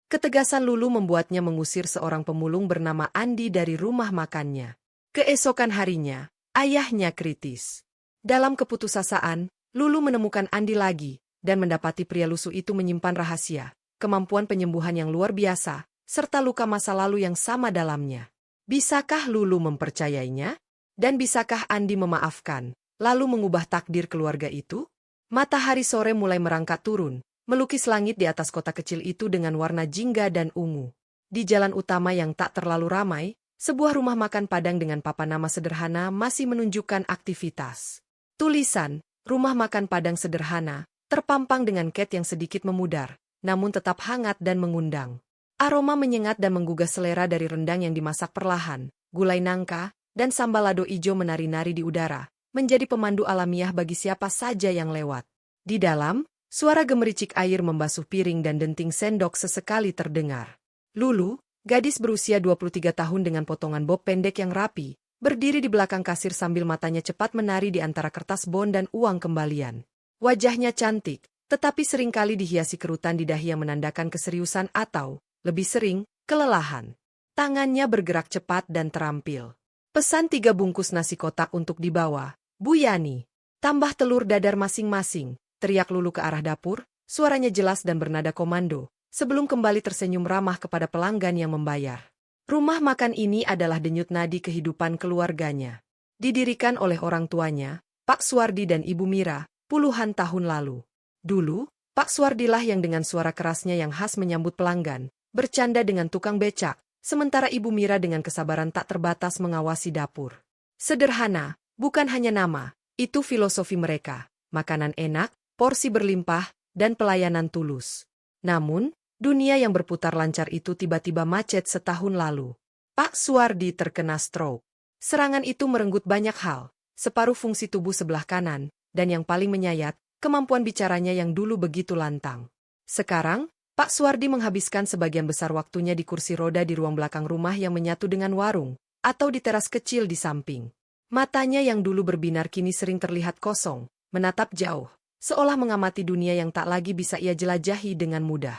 Ketegasan Lulu membuatnya mengusir seorang pemulung bernama Andi dari rumah makannya. Keesokan harinya, ayahnya kritis. Dalam keputusasaan, Lulu menemukan Andi lagi, dan mendapati pria lusuh itu menyimpan rahasia, kemampuan penyembuhan yang luar biasa, serta luka masa lalu yang sama dalamnya. Bisakah Lulu mempercayainya? Dan bisakah Andi memaafkan, lalu mengubah takdir keluarga itu? Matahari sore mulai merangkak turun, melukis langit di atas kota kecil itu dengan warna jingga dan ungu. Di jalan utama yang tak terlalu ramai, sebuah rumah makan Padang dengan papan nama sederhana masih menunjukkan aktivitas. Tulisan, rumah makan Padang sederhana, terpampang dengan cat yang sedikit memudar, namun tetap hangat dan mengundang. Aroma menyengat dan menggugah selera dari rendang yang dimasak perlahan, gulai nangka, dan sambal lado ijo menari-nari di udara, menjadi pemandu alamiah bagi siapa saja yang lewat. Di dalam, suara gemericik air membasuh piring dan denting sendok sesekali terdengar. Lulu, gadis berusia 23 tahun dengan potongan bob pendek yang rapi, berdiri di belakang kasir sambil matanya cepat menari di antara kertas bon dan uang kembalian. Wajahnya cantik, tetapi seringkali dihiasi kerutan di dahi yang menandakan keseriusan atau, lebih sering, kelelahan. Tangannya bergerak cepat dan terampil. Pesan 3 bungkus nasi kotak untuk dibawa, Bu Yani. Tambah telur dadar masing-masing, teriak Lulu ke arah dapur, suaranya jelas dan bernada komando, sebelum kembali tersenyum ramah kepada pelanggan yang membayar. Rumah makan ini adalah denyut nadi kehidupan keluarganya. Didirikan oleh orang tuanya, Pak Suwardi dan Ibu Mira, puluhan tahun lalu. Dulu, Pak Suwardilah yang dengan suara kerasnya yang khas menyambut pelanggan, bercanda dengan tukang becak, sementara Ibu Mira dengan kesabaran tak terbatas mengawasi dapur. Sederhana, bukan hanya nama, itu filosofi mereka, makanan enak, porsi berlimpah, dan pelayanan tulus. Namun, dunia yang berputar lancar itu tiba-tiba macet setahun lalu. Pak Suwardi terkena stroke. Serangan itu merenggut banyak hal, separuh fungsi tubuh sebelah kanan, dan yang paling menyayat, kemampuan bicaranya yang dulu begitu lantang. Sekarang, Pak Suwardi menghabiskan sebagian besar waktunya di kursi roda di ruang belakang rumah yang menyatu dengan warung, atau di teras kecil di samping. Matanya yang dulu berbinar kini sering terlihat kosong, menatap jauh, seolah mengamati dunia yang tak lagi bisa ia jelajahi dengan mudah.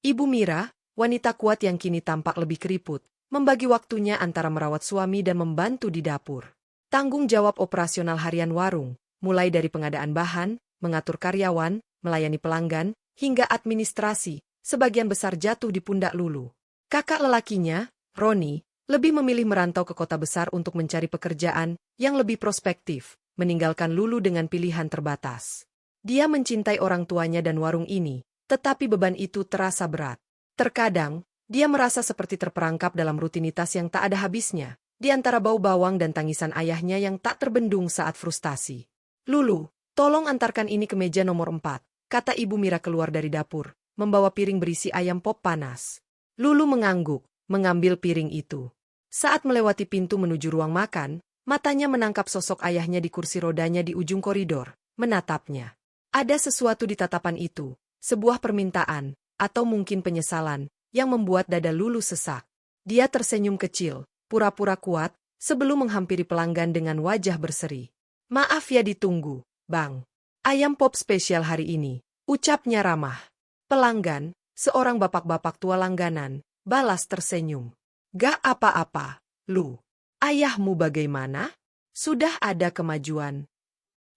Ibu Mira, wanita kuat yang kini tampak lebih keriput, membagi waktunya antara merawat suami dan membantu di dapur. Tanggung jawab operasional harian warung, mulai dari pengadaan bahan, mengatur karyawan, melayani pelanggan, hingga administrasi, sebagian besar jatuh di pundak Lulu. Kakak lelakinya, Roni, lebih memilih merantau ke kota besar untuk mencari pekerjaan yang lebih prospektif, meninggalkan Lulu dengan pilihan terbatas. Dia mencintai orang tuanya dan warung ini, tetapi beban itu terasa berat. Terkadang, dia merasa seperti terperangkap dalam rutinitas yang tak ada habisnya, di antara bau bawang dan tangisan ayahnya yang tak terbendung saat frustasi. Lulu, tolong antarkan ini ke meja nomor 4, kata Ibu Mira keluar dari dapur, membawa piring berisi ayam pop panas. Lulu mengangguk, mengambil piring itu. Saat melewati pintu menuju ruang makan, matanya menangkap sosok ayahnya di kursi rodanya di ujung koridor, menatapnya. Ada sesuatu di tatapan itu, sebuah permintaan, atau mungkin penyesalan, yang membuat dada Lulu sesak. Dia tersenyum kecil, pura-pura kuat, sebelum menghampiri pelanggan dengan wajah berseri. Maaf ya ditunggu, Bang. Ayam pop spesial hari ini, ucapnya ramah. Pelanggan, seorang bapak-bapak tua langganan, balas tersenyum. Gak apa-apa, Lu. Ayahmu bagaimana? Sudah ada kemajuan?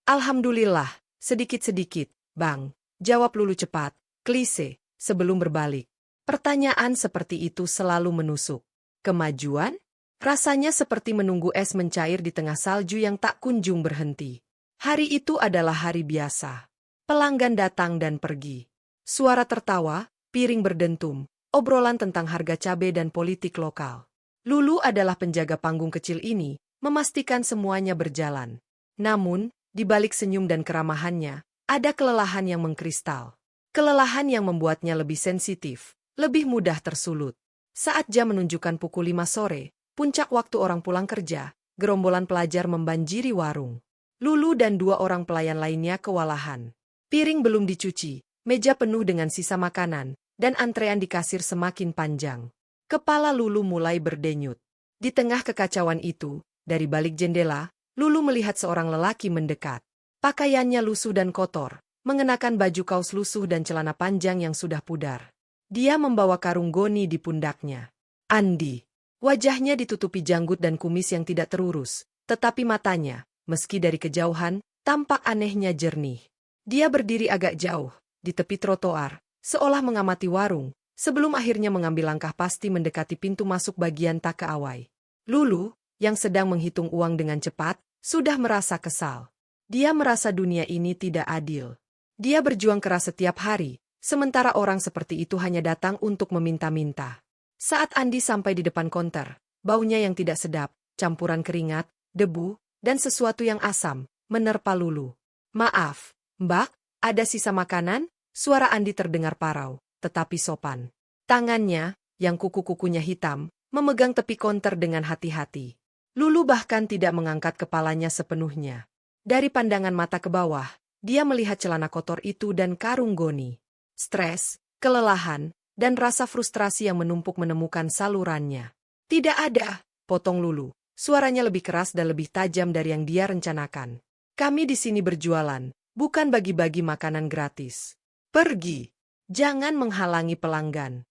Alhamdulillah, sedikit-sedikit, Bang. Jawab Lulu cepat, klise, sebelum berbalik. Pertanyaan seperti itu selalu menusuk. Kemajuan? Rasanya seperti menunggu es mencair di tengah salju yang tak kunjung berhenti. Hari itu adalah hari biasa. Pelanggan datang dan pergi. Suara tertawa, piring berdentum, obrolan tentang harga cabai dan politik lokal. Lulu adalah penjaga panggung kecil ini, memastikan semuanya berjalan. Namun, di balik senyum dan keramahannya, ada kelelahan yang mengkristal. Kelelahan yang membuatnya lebih sensitif, lebih mudah tersulut. Saat jam menunjukkan pukul 5 sore, puncak waktu orang pulang kerja, gerombolan pelajar membanjiri warung. Lulu dan 2 orang pelayan lainnya kewalahan. Piring belum dicuci, meja penuh dengan sisa makanan, dan antrean di kasir semakin panjang. Kepala Lulu mulai berdenyut. Di tengah kekacauan itu, dari balik jendela, Lulu melihat seorang lelaki mendekat. Pakaiannya lusuh dan kotor, mengenakan baju kaos lusuh dan celana panjang yang sudah pudar. Dia membawa karung goni di pundaknya. Andi. Wajahnya ditutupi janggut dan kumis yang tidak terurus, tetapi matanya, meski dari kejauhan, tampak anehnya jernih. Dia berdiri agak jauh, di tepi trotoar, seolah mengamati warung, sebelum akhirnya mengambil langkah pasti mendekati pintu masuk bagian Takaawai. Lulu, yang sedang menghitung uang dengan cepat, sudah merasa kesal. Dia merasa dunia ini tidak adil. Dia berjuang keras setiap hari, sementara orang seperti itu hanya datang untuk meminta-minta. Saat Andi sampai di depan konter, baunya yang tidak sedap, campuran keringat, debu, dan sesuatu yang asam, menerpa Lulu. "Maaf, Mbak, ada sisa makanan?" Suara Andi terdengar parau, tetapi sopan. Tangannya, yang kuku-kukunya hitam, memegang tepi konter dengan hati-hati. Lulu bahkan tidak mengangkat kepalanya sepenuhnya. Dari pandangan mata ke bawah, dia melihat celana kotor itu dan karung goni. Stres, kelelahan, dan rasa frustrasi yang menumpuk menemukan salurannya. "Tidak ada," potong Lulu. Suaranya lebih keras dan lebih tajam dari yang dia rencanakan. "Kami di sini berjualan, bukan bagi-bagi makanan gratis. Pergi. Jangan menghalangi pelanggan."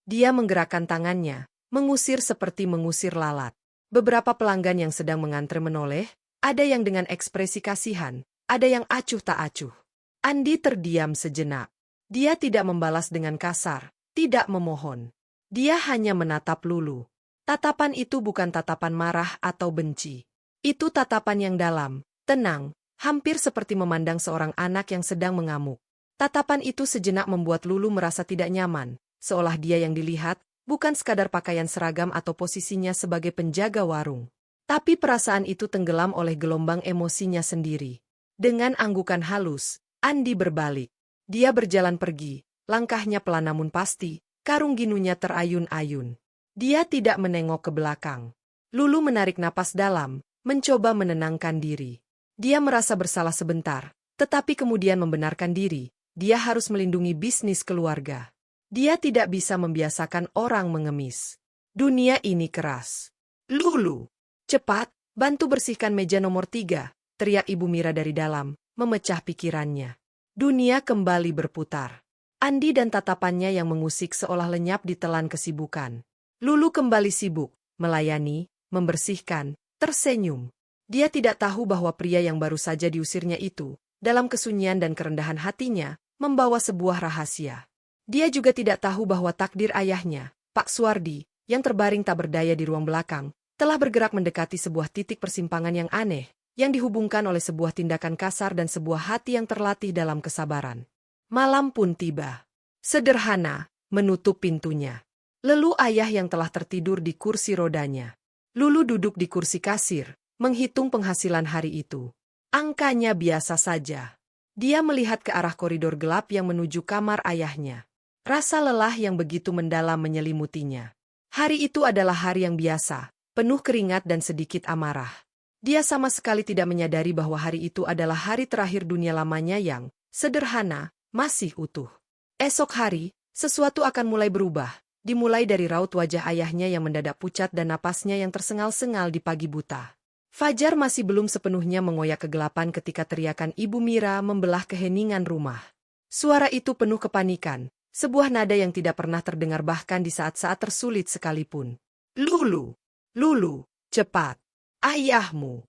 Dia menggerakkan tangannya, mengusir seperti mengusir lalat. Beberapa pelanggan yang sedang mengantre menoleh, ada yang dengan ekspresi kasihan, ada yang acuh tak acuh. Andi terdiam sejenak. Dia tidak membalas dengan kasar, tidak memohon. Dia hanya menatap Lulu. Tatapan itu bukan tatapan marah atau benci. Itu tatapan yang dalam, tenang, hampir seperti memandang seorang anak yang sedang mengamuk. Tatapan itu sejenak membuat Lulu merasa tidak nyaman, seolah dia yang dilihat, bukan sekadar pakaian seragam atau posisinya sebagai penjaga warung. Tapi perasaan itu tenggelam oleh gelombang emosinya sendiri. Dengan anggukan halus, Andi berbalik. Dia berjalan pergi, langkahnya pelan namun pasti, karung ginunya terayun-ayun. Dia tidak menengok ke belakang. Lulu menarik napas dalam, mencoba menenangkan diri. Dia merasa bersalah sebentar, tetapi kemudian membenarkan diri, dia harus melindungi bisnis keluarga. Dia tidak bisa membiasakan orang mengemis. Dunia ini keras. "Lulu, cepat, bantu bersihkan meja nomor 3, teriak Ibu Mira dari dalam, memecah pikirannya. Dunia kembali berputar. Andi dan tatapannya yang mengusik seolah lenyap ditelan kesibukan. Lulu kembali sibuk, melayani, membersihkan, tersenyum. Dia tidak tahu bahwa pria yang baru saja diusirnya itu, dalam kesunyian dan kerendahan hatinya, membawa sebuah rahasia. Dia juga tidak tahu bahwa takdir ayahnya, Pak Suwardi, yang terbaring tak berdaya di ruang belakang, telah bergerak mendekati sebuah titik persimpangan yang aneh, yang dihubungkan oleh sebuah tindakan kasar dan sebuah hati yang terlatih dalam kesabaran. Malam pun tiba. Sederhana, menutup pintunya. Lelu ayah yang telah tertidur di kursi rodanya. Lulu duduk di kursi kasir, menghitung penghasilan hari itu. Angkanya biasa saja. Dia melihat ke arah koridor gelap yang menuju kamar ayahnya. Rasa lelah yang begitu mendalam menyelimutinya. Hari itu adalah hari yang biasa, penuh keringat dan sedikit amarah. Dia sama sekali tidak menyadari bahwa hari itu adalah hari terakhir dunia lamanya yang sederhana, masih utuh. Esok hari, sesuatu akan mulai berubah, dimulai dari raut wajah ayahnya yang mendadak pucat dan napasnya yang tersengal-sengal di pagi buta. Fajar masih belum sepenuhnya mengoyak kegelapan ketika teriakan Ibu Mira membelah keheningan rumah. Suara itu penuh kepanikan, sebuah nada yang tidak pernah terdengar bahkan di saat-saat tersulit sekalipun. "Lulu! Lulu, cepat! Ayahmu!"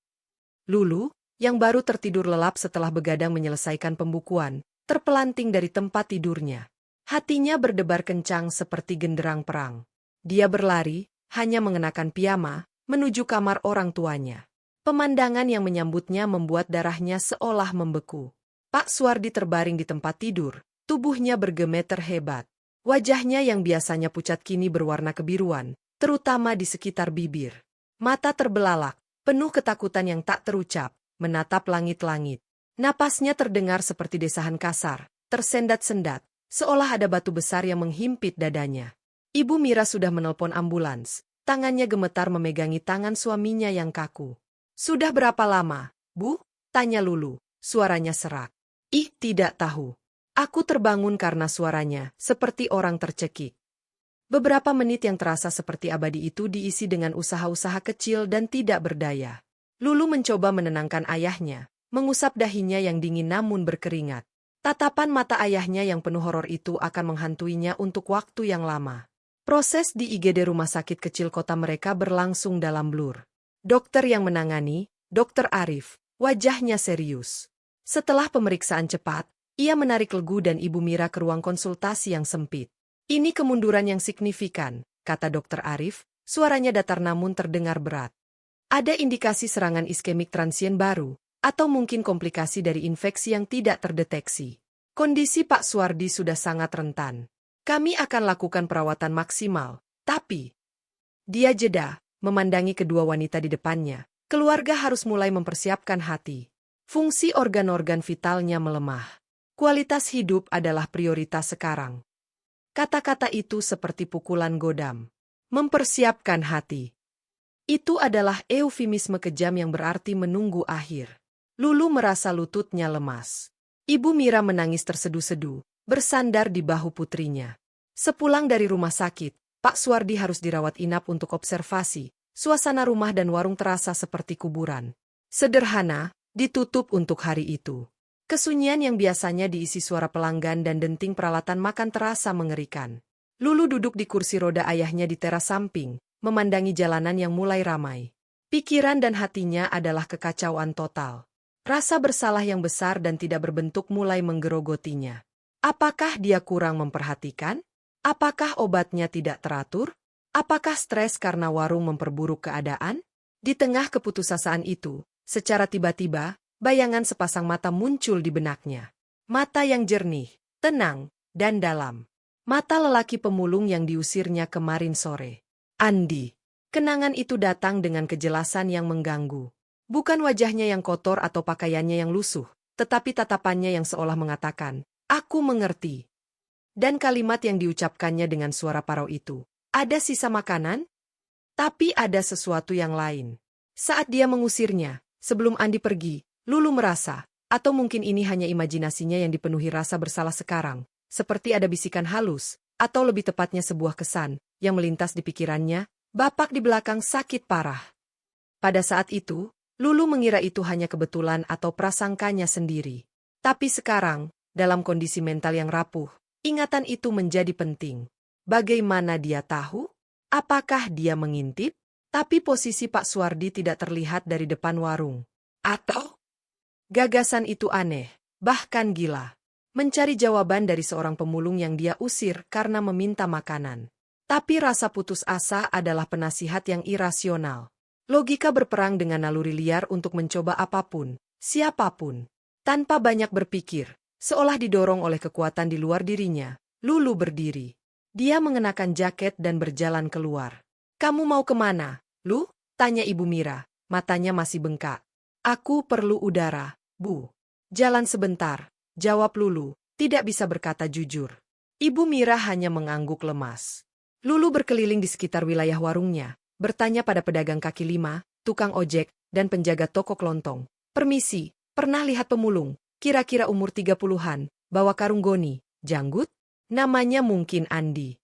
Lulu, yang baru tertidur lelap setelah begadang menyelesaikan pembukuan, terpelanting dari tempat tidurnya. Hatinya berdebar kencang seperti genderang perang. Dia berlari, hanya mengenakan piyama, menuju kamar orang tuanya. Pemandangan yang menyambutnya membuat darahnya seolah membeku. Pak Suwardi terbaring di tempat tidur, tubuhnya bergemeter hebat. Wajahnya yang biasanya pucat kini berwarna kebiruan, terutama di sekitar bibir. Mata terbelalak, penuh ketakutan yang tak terucap, menatap langit-langit. Napasnya terdengar seperti desahan kasar, tersendat-sendat, seolah ada batu besar yang menghimpit dadanya. Ibu Mira sudah menelpon ambulans, tangannya gemetar memegangi tangan suaminya yang kaku. "Sudah berapa lama, Bu?" tanya Lulu, suaranya serak. "Ih, tidak tahu. Aku terbangun karena suaranya, seperti orang tercekik." Beberapa menit yang terasa seperti abadi itu diisi dengan usaha-usaha kecil dan tidak berdaya. Lulu mencoba menenangkan ayahnya, mengusap dahinya yang dingin namun berkeringat. Tatapan mata ayahnya yang penuh horor itu akan menghantuinya untuk waktu yang lama. Proses di IGD rumah sakit kecil kota mereka berlangsung dalam blur. Dokter yang menangani, Dokter Arif, wajahnya serius. Setelah pemeriksaan cepat, ia menarik Legu dan Ibu Mira ke ruang konsultasi yang sempit. Ini kemunduran yang signifikan, kata Dokter Arif, suaranya datar namun terdengar berat. Ada indikasi serangan iskemik transien baru, atau mungkin komplikasi dari infeksi yang tidak terdeteksi. Kondisi Pak Suwardi sudah sangat rentan. Kami akan lakukan perawatan maksimal, tapi... Dia jeda, memandangi kedua wanita di depannya. Keluarga harus mulai mempersiapkan hati. Fungsi organ-organ vitalnya melemah. Kualitas hidup adalah prioritas sekarang. Kata-kata itu seperti pukulan godam. Mempersiapkan hati. Itu adalah eufemisme kejam yang berarti menunggu akhir. Lulu merasa lututnya lemas. Ibu Mira menangis terseduh-seduh, bersandar di bahu putrinya. Sepulang dari rumah sakit, Pak Suwardi harus dirawat inap untuk observasi. Suasana rumah dan warung terasa seperti kuburan. Sederhana, ditutup untuk hari itu. Kesunyian yang biasanya diisi suara pelanggan dan denting peralatan makan terasa mengerikan. Lulu duduk di kursi roda ayahnya di teras samping, memandangi jalanan yang mulai ramai. Pikiran dan hatinya adalah kekacauan total. Rasa bersalah yang besar dan tidak berbentuk mulai menggerogotinya. Apakah dia kurang memperhatikan? Apakah obatnya tidak teratur? Apakah stres karena warung memperburuk keadaan? Di tengah keputusasaan itu, secara tiba-tiba, bayangan sepasang mata muncul di benaknya. Mata yang jernih, tenang, dan dalam. Mata lelaki pemulung yang diusirnya kemarin sore. Andi. Kenangan itu datang dengan kejelasan yang mengganggu. Bukan wajahnya yang kotor atau pakaiannya yang lusuh, tetapi tatapannya yang seolah mengatakan, "Aku mengerti." Dan kalimat yang diucapkannya dengan suara parau itu. Ada sisa makanan? Tapi ada sesuatu yang lain. Saat dia mengusirnya, sebelum Andi pergi, Lulu merasa, atau mungkin ini hanya imajinasinya yang dipenuhi rasa bersalah sekarang, seperti ada bisikan halus, atau lebih tepatnya sebuah kesan, yang melintas di pikirannya, bapak di belakang sakit parah. Pada saat itu, Lulu mengira itu hanya kebetulan atau prasangkanya sendiri. Tapi sekarang, dalam kondisi mental yang rapuh, ingatan itu menjadi penting. Bagaimana dia tahu? Apakah dia mengintip? Tapi posisi Pak Suwardi tidak terlihat dari depan warung. Atau? Gagasan itu aneh, bahkan gila. Mencari jawaban dari seorang pemulung yang dia usir karena meminta makanan. Tapi rasa putus asa adalah penasihat yang irasional. Logika berperang dengan naluri liar untuk mencoba apapun, siapapun. Tanpa banyak berpikir, seolah didorong oleh kekuatan di luar dirinya, Lulu berdiri. Dia mengenakan jaket dan berjalan keluar. "Kamu mau kemana, Lu?" tanya Ibu Mira, matanya masih bengkak. "Aku perlu udara, Bu." "Jalan sebentar," jawab Lulu, tidak bisa berkata jujur. Ibu Mira hanya mengangguk lemas. Lulu berkeliling di sekitar wilayah warungnya, bertanya pada pedagang kaki lima, tukang ojek, dan penjaga toko kelontong. "Permisi, pernah lihat pemulung, kira-kira umur 30-an, bawa karung goni, janggut?" Namanya mungkin Andi.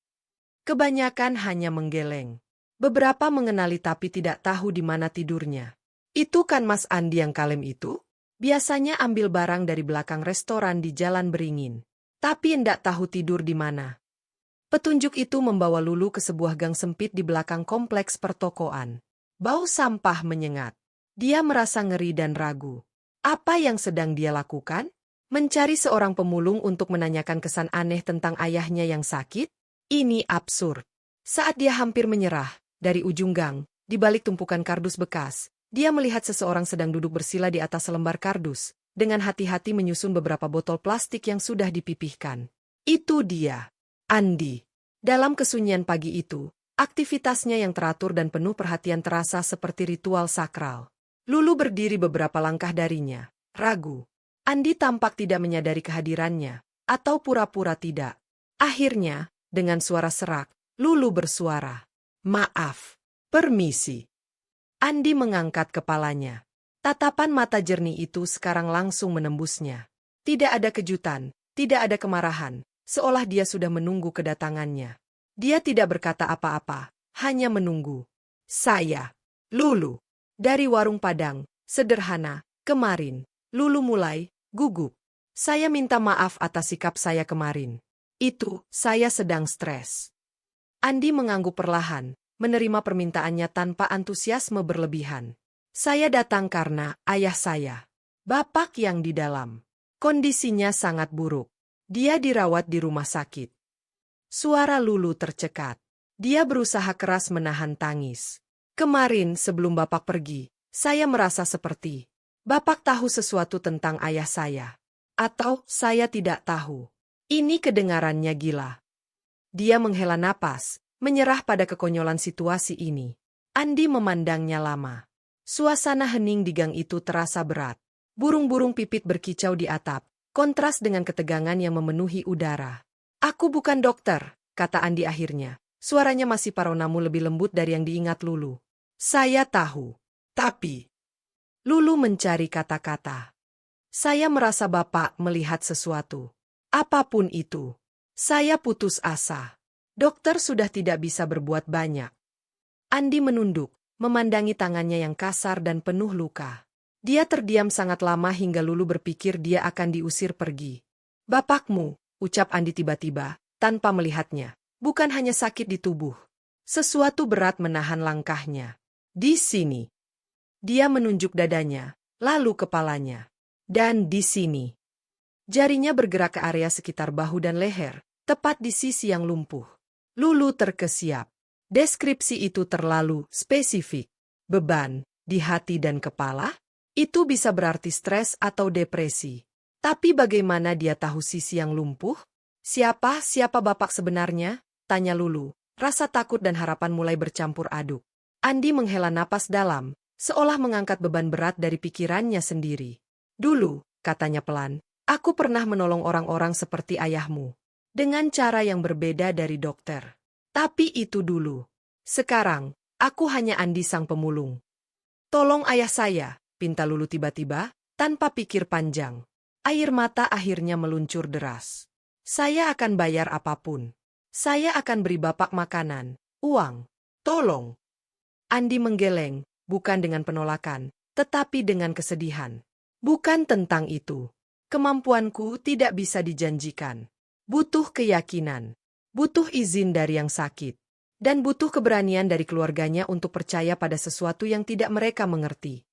Kebanyakan hanya menggeleng. Beberapa mengenali tapi tidak tahu di mana tidurnya. "Itu kan Mas Andi yang kalem itu? Biasanya ambil barang dari belakang restoran di Jalan Beringin. Tapi enggak tahu tidur di mana." Petunjuk itu membawa Lulu ke sebuah gang sempit di belakang kompleks pertokoan. Bau sampah menyengat. Dia merasa ngeri dan ragu. Apa yang sedang dia lakukan? Mencari seorang pemulung untuk menanyakan kesan aneh tentang ayahnya yang sakit? Ini absurd. Saat dia hampir menyerah, dari ujung gang, di balik tumpukan kardus bekas, dia melihat seseorang sedang duduk bersila di atas selembar kardus, dengan hati-hati menyusun beberapa botol plastik yang sudah dipipihkan. Itu dia, Andi. Dalam kesunyian pagi itu, aktivitasnya yang teratur dan penuh perhatian terasa seperti ritual sakral. Lulu berdiri beberapa langkah darinya, ragu. Andi tampak tidak menyadari kehadirannya, atau pura-pura tidak. Akhirnya, dengan suara serak, Lulu bersuara, "Maaf, permisi." Andi mengangkat kepalanya. Tatapan mata jernih itu sekarang langsung menembusnya. Tidak ada kejutan, tidak ada kemarahan, seolah dia sudah menunggu kedatangannya. Dia tidak berkata apa-apa, hanya menunggu. "Saya, Lulu, dari warung Padang, sederhana, kemarin." Lulu mulai gugup. Saya minta maaf atas sikap saya kemarin. Saya sedang stres. Andi mengangguk perlahan, menerima permintaannya tanpa antusiasme berlebihan. Saya datang karena ayah saya, Bapak yang di dalam. Kondisinya sangat buruk. Dia dirawat di rumah sakit. Suara Lulu tercekat. Dia berusaha keras menahan tangis. Kemarin sebelum Bapak pergi, saya merasa seperti Bapak tahu sesuatu tentang ayah saya. Atau saya tidak tahu. Ini kedengarannya gila. Dia menghela napas, menyerah pada kekonyolan situasi ini. Andi memandangnya lama. Suasana hening di gang itu terasa berat. Burung-burung pipit berkicau di atap, kontras dengan ketegangan yang memenuhi udara. Aku bukan dokter, kata Andi akhirnya. Suaranya masih parau namun lebih lembut dari yang diingat Lulu. Saya tahu. Tapi Lulu mencari kata-kata. Saya merasa Bapak melihat sesuatu. Apapun itu. Saya putus asa. Dokter sudah tidak bisa berbuat banyak. Andi menunduk, memandangi tangannya yang kasar dan penuh luka. Dia terdiam sangat lama hingga Lulu berpikir dia akan diusir pergi. Bapakmu, ucap Andi tiba-tiba, tanpa melihatnya. Bukan hanya sakit di tubuh. Sesuatu berat menahan langkahnya. Di sini. Dia menunjuk dadanya, lalu kepalanya. Dan di sini. Jarinya bergerak ke area sekitar bahu dan leher, tepat di sisi yang lumpuh. Lulu terkesiap. Deskripsi itu terlalu spesifik. Beban di hati dan kepala? Itu bisa berarti stres atau depresi. Tapi bagaimana dia tahu sisi yang lumpuh? Siapa Bapak sebenarnya? Tanya Lulu. Rasa takut dan harapan mulai bercampur aduk. Andi menghela napas dalam, seolah mengangkat beban berat dari pikirannya sendiri. Dulu, katanya pelan, aku pernah menolong orang-orang seperti ayahmu. Dengan cara yang berbeda dari dokter. Tapi itu dulu. Sekarang, aku hanya Andi sang pemulung. Tolong ayah saya, pinta Lulu tiba-tiba, tanpa pikir panjang. Air mata akhirnya meluncur deras. Saya akan bayar apapun. Saya akan beri Bapak makanan, uang. Tolong. Andi menggeleng, bukan dengan penolakan, tetapi dengan kesedihan. Bukan tentang itu. Kemampuanku tidak bisa dijanjikan. Butuh keyakinan. Butuh izin dari yang sakit. Dan butuh keberanian dari keluarganya untuk percaya pada sesuatu yang tidak mereka mengerti.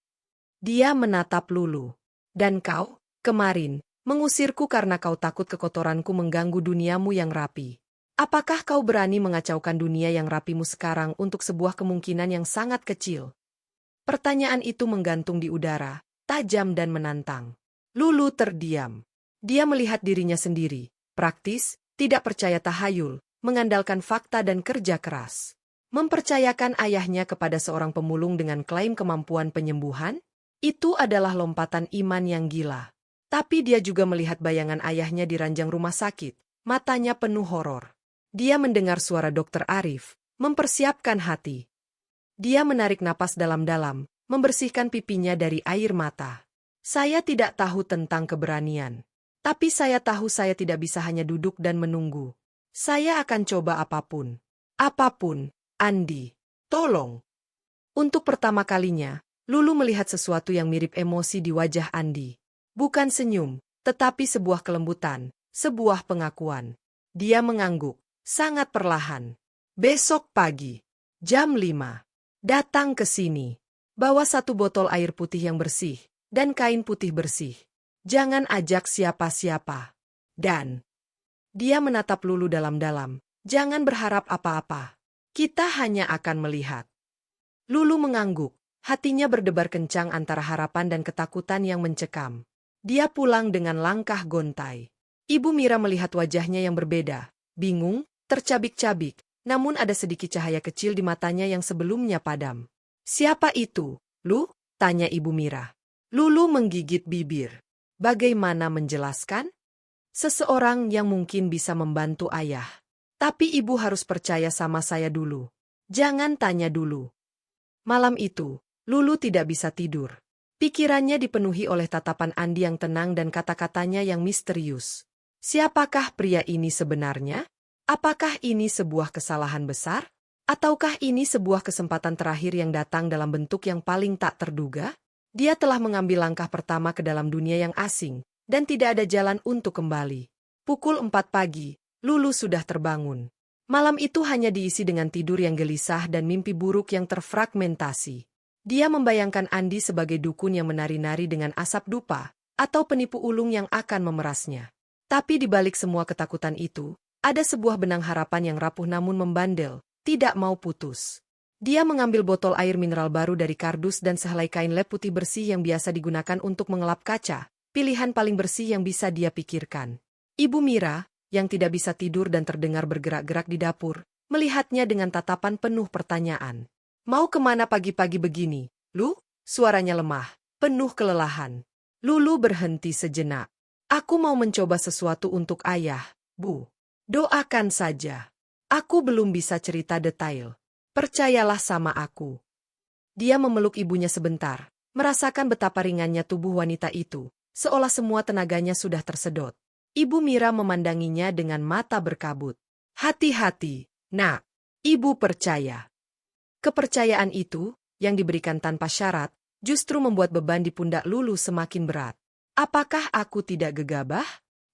Dia menatap Lulu. Dan kau, kemarin, mengusirku karena kau takut kekotoranku mengganggu duniamu yang rapi. Apakah kau berani mengacaukan dunia yang rapimu sekarang untuk sebuah kemungkinan yang sangat kecil? Pertanyaan itu menggantung di udara, tajam dan menantang. Lulu terdiam. Dia melihat dirinya sendiri, praktis, tidak percaya tahayul, mengandalkan fakta dan kerja keras. Mempercayakan ayahnya kepada seorang pemulung dengan klaim kemampuan penyembuhan? Itu adalah lompatan iman yang gila. Tapi dia juga melihat bayangan ayahnya di ranjang rumah sakit, matanya penuh horor. Dia mendengar suara Dokter Arif, mempersiapkan hati. Dia menarik napas dalam-dalam, membersihkan pipinya dari air mata. Saya tidak tahu tentang keberanian. Tapi saya tahu saya tidak bisa hanya duduk dan menunggu. Saya akan coba apapun. Apapun, Andi. Tolong. Untuk pertama kalinya, Lulu melihat sesuatu yang mirip emosi di wajah Andi. Bukan senyum, tetapi sebuah kelembutan, sebuah pengakuan. Dia mengangguk, sangat perlahan. Besok pagi, jam 5, datang ke sini. Bawa 1 botol air putih yang bersih, dan kain putih bersih. Jangan ajak siapa-siapa. Dan dia menatap Lulu dalam-dalam. Jangan berharap apa-apa. Kita hanya akan melihat. Lulu mengangguk. Hatinya berdebar kencang antara harapan dan ketakutan yang mencekam. Dia pulang dengan langkah gontai. Ibu Mira melihat wajahnya yang berbeda. Bingung, tercabik-cabik. Namun ada sedikit cahaya kecil di matanya yang sebelumnya padam. Siapa itu, Lu? Tanya Ibu Mira. Lulu menggigit bibir. Bagaimana menjelaskan? Seseorang yang mungkin bisa membantu ayah. Tapi ibu harus percaya sama saya dulu. Jangan tanya dulu. Malam itu, Lulu tidak bisa tidur. Pikirannya dipenuhi oleh tatapan Andi yang tenang dan kata-katanya yang misterius. Siapakah pria ini sebenarnya? Apakah ini sebuah kesalahan besar? Ataukah ini sebuah kesempatan terakhir yang datang dalam bentuk yang paling tak terduga? Dia telah mengambil langkah pertama ke dalam dunia yang asing, dan tidak ada jalan untuk kembali. Pukul 4 pagi, Lulu sudah terbangun. Malam itu hanya diisi dengan tidur yang gelisah dan mimpi buruk yang terfragmentasi. Dia membayangkan Andi sebagai dukun yang menari-nari dengan asap dupa, atau penipu ulung yang akan memerasnya. Tapi di balik semua ketakutan itu, ada sebuah benang harapan yang rapuh namun membandel, tidak mau putus. Dia mengambil botol air mineral baru dari kardus dan sehelai kain lap putih bersih yang biasa digunakan untuk mengelap kaca, pilihan paling bersih yang bisa dia pikirkan. Ibu Mira, yang tidak bisa tidur dan terdengar bergerak-gerak di dapur, melihatnya dengan tatapan penuh pertanyaan. Mau kemana pagi-pagi begini, Lu? Suaranya lemah, penuh kelelahan. Lulu berhenti sejenak. Aku mau mencoba sesuatu untuk ayah, Bu. Doakan saja. Aku belum bisa cerita detail. Percayalah sama aku. Dia memeluk ibunya sebentar, merasakan betapa ringannya tubuh wanita itu, seolah semua tenaganya sudah tersedot. Ibu Mira memandanginya dengan mata berkabut. Hati-hati, nak. Ibu percaya. Kepercayaan itu, yang diberikan tanpa syarat, justru membuat beban di pundak Lulu semakin berat. Apakah aku tidak gegabah?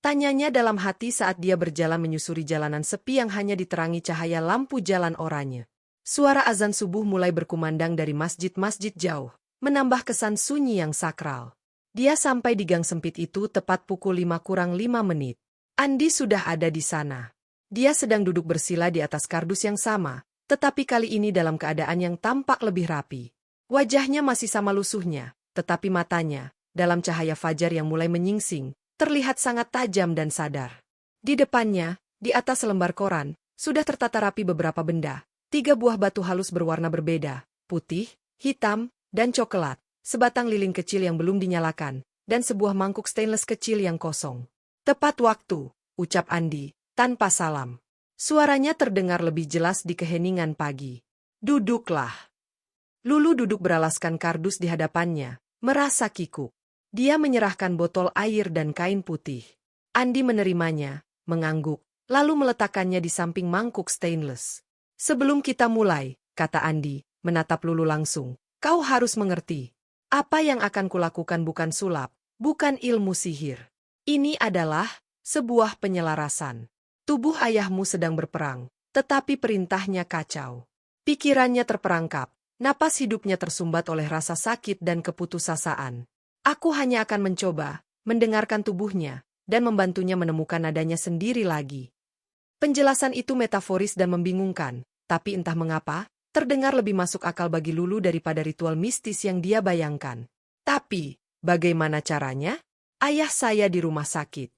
Tanyanya dalam hati saat dia berjalan menyusuri jalanan sepi yang hanya diterangi cahaya lampu jalan oranye. Suara azan subuh mulai berkumandang dari masjid-masjid jauh, menambah kesan sunyi yang sakral. Dia sampai di gang sempit itu tepat pukul 5:05. Andi sudah ada di sana. Dia sedang duduk bersila di atas kardus yang sama, tetapi kali ini dalam keadaan yang tampak lebih rapi. Wajahnya masih sama lusuhnya, tetapi matanya, dalam cahaya fajar yang mulai menyingsing, terlihat sangat tajam dan sadar. Di depannya, di atas lembar koran, sudah tertata rapi beberapa benda, 3 buah batu halus berwarna berbeda, putih, hitam, dan coklat, sebatang lilin kecil yang belum dinyalakan, dan sebuah mangkuk stainless kecil yang kosong. Tepat waktu, ucap Andi, tanpa salam. Suaranya terdengar lebih jelas di keheningan pagi. Duduklah. Lulu duduk beralaskan kardus di hadapannya, merasa kikuk. Dia menyerahkan botol air dan kain putih. Andi menerimanya, mengangguk, lalu meletakkannya di samping mangkuk stainless. Sebelum kita mulai, kata Andi, menatap Lulu langsung, kau harus mengerti. Apa yang akan kulakukan bukan sulap, bukan ilmu sihir. Ini adalah sebuah penyelarasan. Tubuh ayahmu sedang berperang, tetapi perintahnya kacau. Pikirannya terperangkap, napas hidupnya tersumbat oleh rasa sakit dan keputusasaan. Aku hanya akan mencoba, mendengarkan tubuhnya, dan membantunya menemukan nadanya sendiri lagi. Penjelasan itu metaforis dan membingungkan, tapi entah mengapa, terdengar lebih masuk akal bagi Lulu daripada ritual mistis yang dia bayangkan. Tapi, bagaimana caranya? Ayah saya di rumah sakit.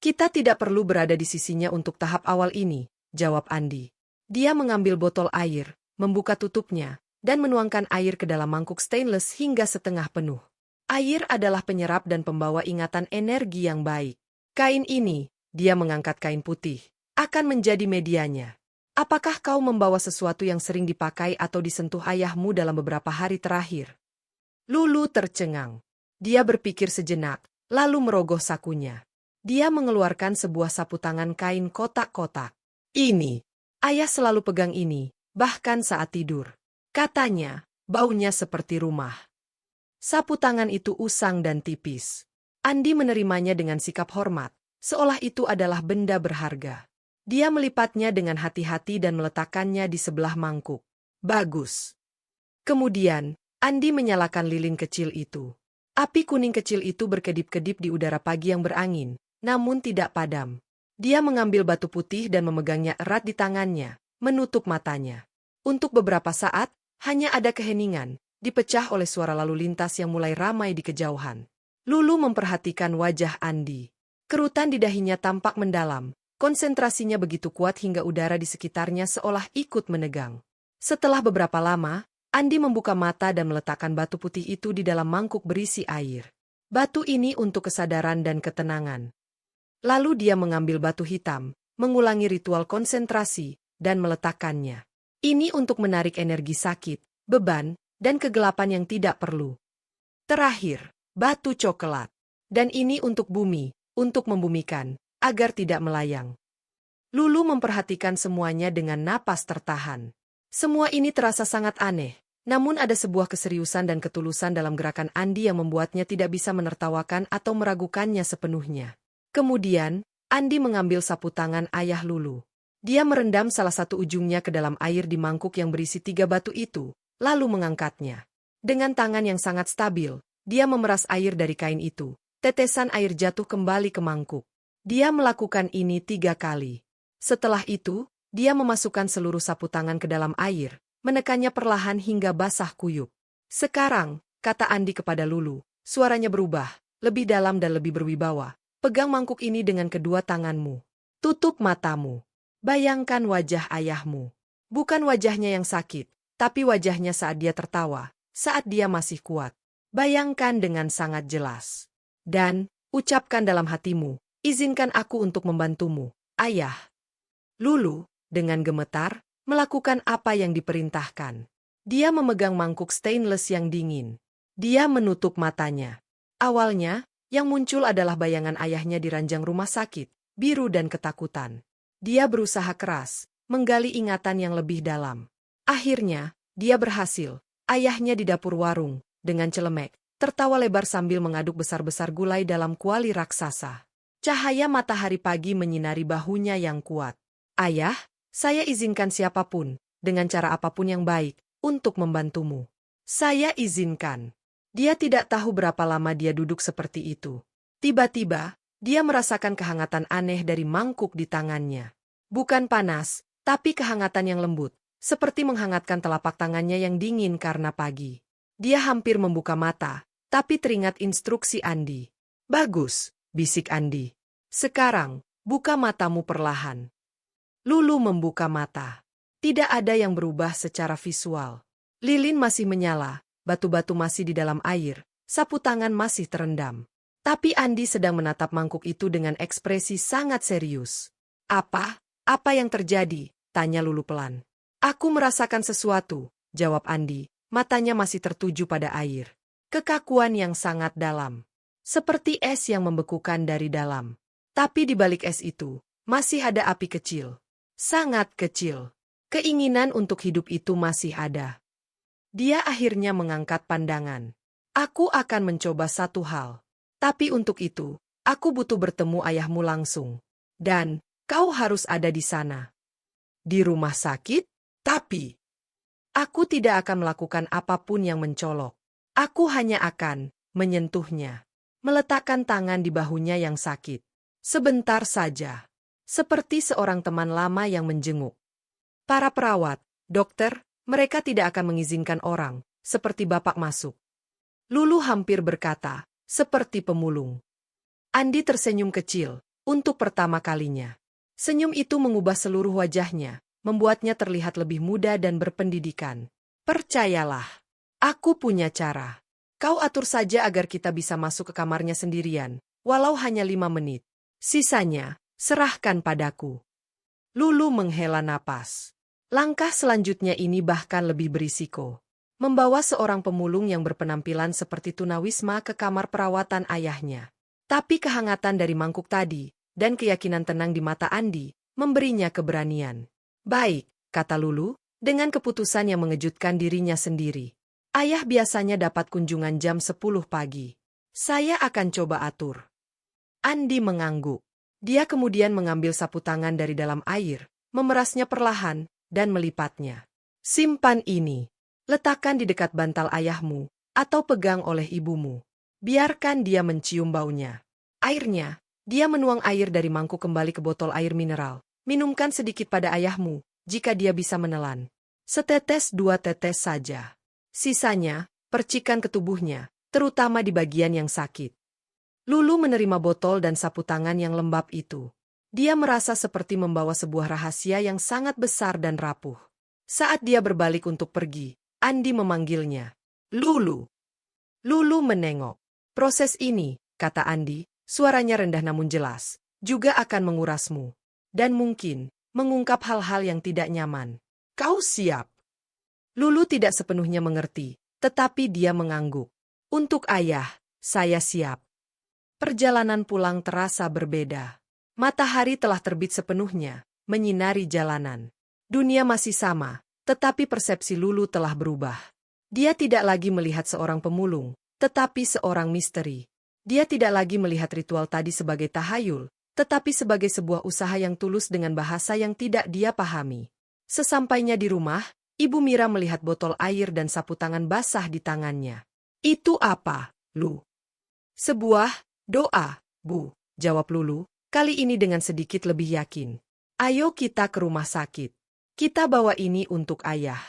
Kita tidak perlu berada di sisinya untuk tahap awal ini, jawab Andi. Dia mengambil botol air, membuka tutupnya, dan menuangkan air ke dalam mangkuk stainless hingga setengah penuh. Air adalah penyerap dan pembawa ingatan energi yang baik. Kain ini, dia mengangkat kain putih, akan menjadi medianya. Apakah kau membawa sesuatu yang sering dipakai atau disentuh ayahmu dalam beberapa hari terakhir? Lulu tercengang. Dia berpikir sejenak, lalu merogoh sakunya. Dia mengeluarkan sebuah sapu tangan kain kotak-kotak. Ini. Ayah selalu pegang ini, bahkan saat tidur. Katanya, baunya seperti rumah. Sapu tangan itu usang dan tipis. Andi menerimanya dengan sikap hormat, seolah itu adalah benda berharga. Dia melipatnya dengan hati-hati dan meletakkannya di sebelah mangkuk. Bagus. Kemudian, Andi menyalakan lilin kecil itu. Api kuning kecil itu berkedip-kedip di udara pagi yang berangin, namun tidak padam. Dia mengambil batu putih dan memegangnya erat di tangannya, menutup matanya. Untuk beberapa saat, hanya ada keheningan, dipecah oleh suara lalu lintas yang mulai ramai di kejauhan. Lulu memperhatikan wajah Andi. Kerutan di dahinya tampak mendalam, konsentrasinya begitu kuat hingga udara di sekitarnya seolah ikut menegang. Setelah beberapa lama, Andi membuka mata dan meletakkan batu putih itu di dalam mangkuk berisi air. Batu ini untuk kesadaran dan ketenangan. Lalu dia mengambil batu hitam, mengulangi ritual konsentrasi, dan meletakkannya. Ini untuk menarik energi sakit, beban, dan kegelapan yang tidak perlu. Terakhir, batu coklat. Dan ini untuk bumi, untuk membumikan, agar tidak melayang. Lulu memperhatikan semuanya dengan napas tertahan. Semua ini terasa sangat aneh, Namun ada sebuah keseriusan dan ketulusan dalam gerakan Andi yang membuatnya tidak bisa menertawakan atau meragukannya sepenuhnya. Kemudian, Andi mengambil sapu tangan ayah Lulu. Dia merendam salah satu ujungnya ke dalam air di mangkuk yang berisi 3 batu itu, lalu mengangkatnya. Dengan tangan yang sangat stabil, dia memeras air dari kain itu. Tetesan air jatuh kembali ke mangkuk. Dia melakukan ini 3 kali. Setelah itu, dia memasukkan seluruh sapu tangan ke dalam air, menekannya perlahan hingga basah kuyup. Sekarang, kata Andi kepada Lulu, suaranya berubah, lebih dalam dan lebih berwibawa. Pegang mangkuk ini dengan kedua tanganmu. Tutup matamu. Bayangkan wajah ayahmu. Bukan wajahnya yang sakit, tapi wajahnya saat dia tertawa, saat dia masih kuat. Bayangkan dengan sangat jelas. Dan, ucapkan dalam hatimu, izinkan aku untuk membantumu, ayah. Lulu, dengan gemetar, melakukan apa yang diperintahkan. Dia memegang mangkuk stainless yang dingin. Dia menutup matanya. Awalnya, yang muncul adalah bayangan ayahnya di ranjang rumah sakit, biru dan ketakutan. Dia berusaha keras, menggali ingatan yang lebih dalam. Akhirnya, dia berhasil. Ayahnya di dapur warung, dengan celemek, tertawa lebar sambil mengaduk besar-besar gulai dalam kuali raksasa. Cahaya matahari pagi menyinari bahunya yang kuat. Ayah, saya izinkan siapapun, dengan cara apapun yang baik, untuk membantumu. Saya izinkan. Dia tidak tahu berapa lama dia duduk seperti itu. Tiba-tiba, dia merasakan kehangatan aneh dari mangkuk di tangannya. Bukan panas, tapi kehangatan yang lembut, seperti menghangatkan telapak tangannya yang dingin karena pagi. Dia hampir membuka mata, tapi teringat instruksi Andi. Bagus, bisik Andi. Sekarang, buka matamu perlahan. Lulu membuka mata. Tidak ada yang berubah secara visual. Lilin masih menyala, batu-batu masih di dalam air, sapu tangan masih terendam. Tapi Andi sedang menatap mangkuk itu dengan ekspresi sangat serius. Apa? Apa yang terjadi? Tanya Lulu pelan. Aku merasakan sesuatu, jawab Andi, matanya masih tertuju pada air. Kekakuan yang sangat dalam. Seperti es yang membekukan dari dalam. Tapi di balik es itu, masih ada api kecil. Sangat kecil. Keinginan untuk hidup itu masih ada. Dia akhirnya mengangkat pandangan. Aku akan mencoba satu hal. Tapi untuk itu, aku butuh bertemu ayahmu langsung. Dan, kau harus ada di sana. Di rumah sakit? Tapi, aku tidak akan melakukan apapun yang mencolok. Aku hanya akan menyentuhnya. Meletakkan tangan di bahunya yang sakit. Sebentar saja. Seperti seorang teman lama yang menjenguk. Para perawat, dokter, mereka tidak akan mengizinkan orang, seperti bapak masuk. Lulu hampir berkata, seperti pemulung. Andi tersenyum kecil, untuk pertama kalinya. Senyum itu mengubah seluruh wajahnya, membuatnya terlihat lebih muda dan berpendidikan. Percayalah, aku punya cara. Kau atur saja agar kita bisa masuk ke kamarnya sendirian, walau hanya 5 menit. Sisanya, serahkan padaku. Lulu menghela napas. Langkah selanjutnya ini bahkan lebih berisiko. Membawa seorang pemulung yang berpenampilan seperti tunawisma ke kamar perawatan ayahnya. Tapi kehangatan dari mangkuk tadi, dan keyakinan tenang di mata Andi, memberinya keberanian. Baik, kata Lulu, dengan keputusan yang mengejutkan dirinya sendiri. Ayah biasanya dapat kunjungan jam 10 pagi. Saya akan coba atur. Andi mengangguk. Dia kemudian mengambil sapu tangan dari dalam air, memerasnya perlahan, dan melipatnya. Simpan ini. Letakkan di dekat bantal ayahmu, atau pegang oleh ibumu. Biarkan dia mencium baunya. Airnya, dia menuang air dari mangkuk kembali ke botol air mineral. Minumkan sedikit pada ayahmu, jika dia bisa menelan. Setetes 2 tetes saja. Sisanya, percikan ke tubuhnya, terutama di bagian yang sakit. Lulu menerima botol dan sapu tangan yang lembab itu. Dia merasa seperti membawa sebuah rahasia yang sangat besar dan rapuh. Saat dia berbalik untuk pergi, Andi memanggilnya. Lulu. Lulu menengok. Proses ini, kata Andi, suaranya rendah namun jelas, juga akan mengurasmu. Dan mungkin, mengungkap hal-hal yang tidak nyaman. Kau siap? Lulu tidak sepenuhnya mengerti, tetapi dia mengangguk. Untuk ayah, saya siap. Perjalanan pulang terasa berbeda. Matahari telah terbit sepenuhnya, menyinari jalanan. Dunia masih sama, tetapi persepsi Lulu telah berubah. Dia tidak lagi melihat seorang pemulung, tetapi seorang misteri. Dia tidak lagi melihat ritual tadi sebagai tahayul, tetapi sebagai sebuah usaha yang tulus dengan bahasa yang tidak dia pahami. Sesampainya di rumah, Ibu Mira melihat botol air dan sapu tangan basah di tangannya. "Itu apa, Lu?" "Sebuah doa, Bu," jawab Lulu, kali ini dengan sedikit lebih yakin. "Ayo kita ke rumah sakit. Kita bawa ini untuk ayah."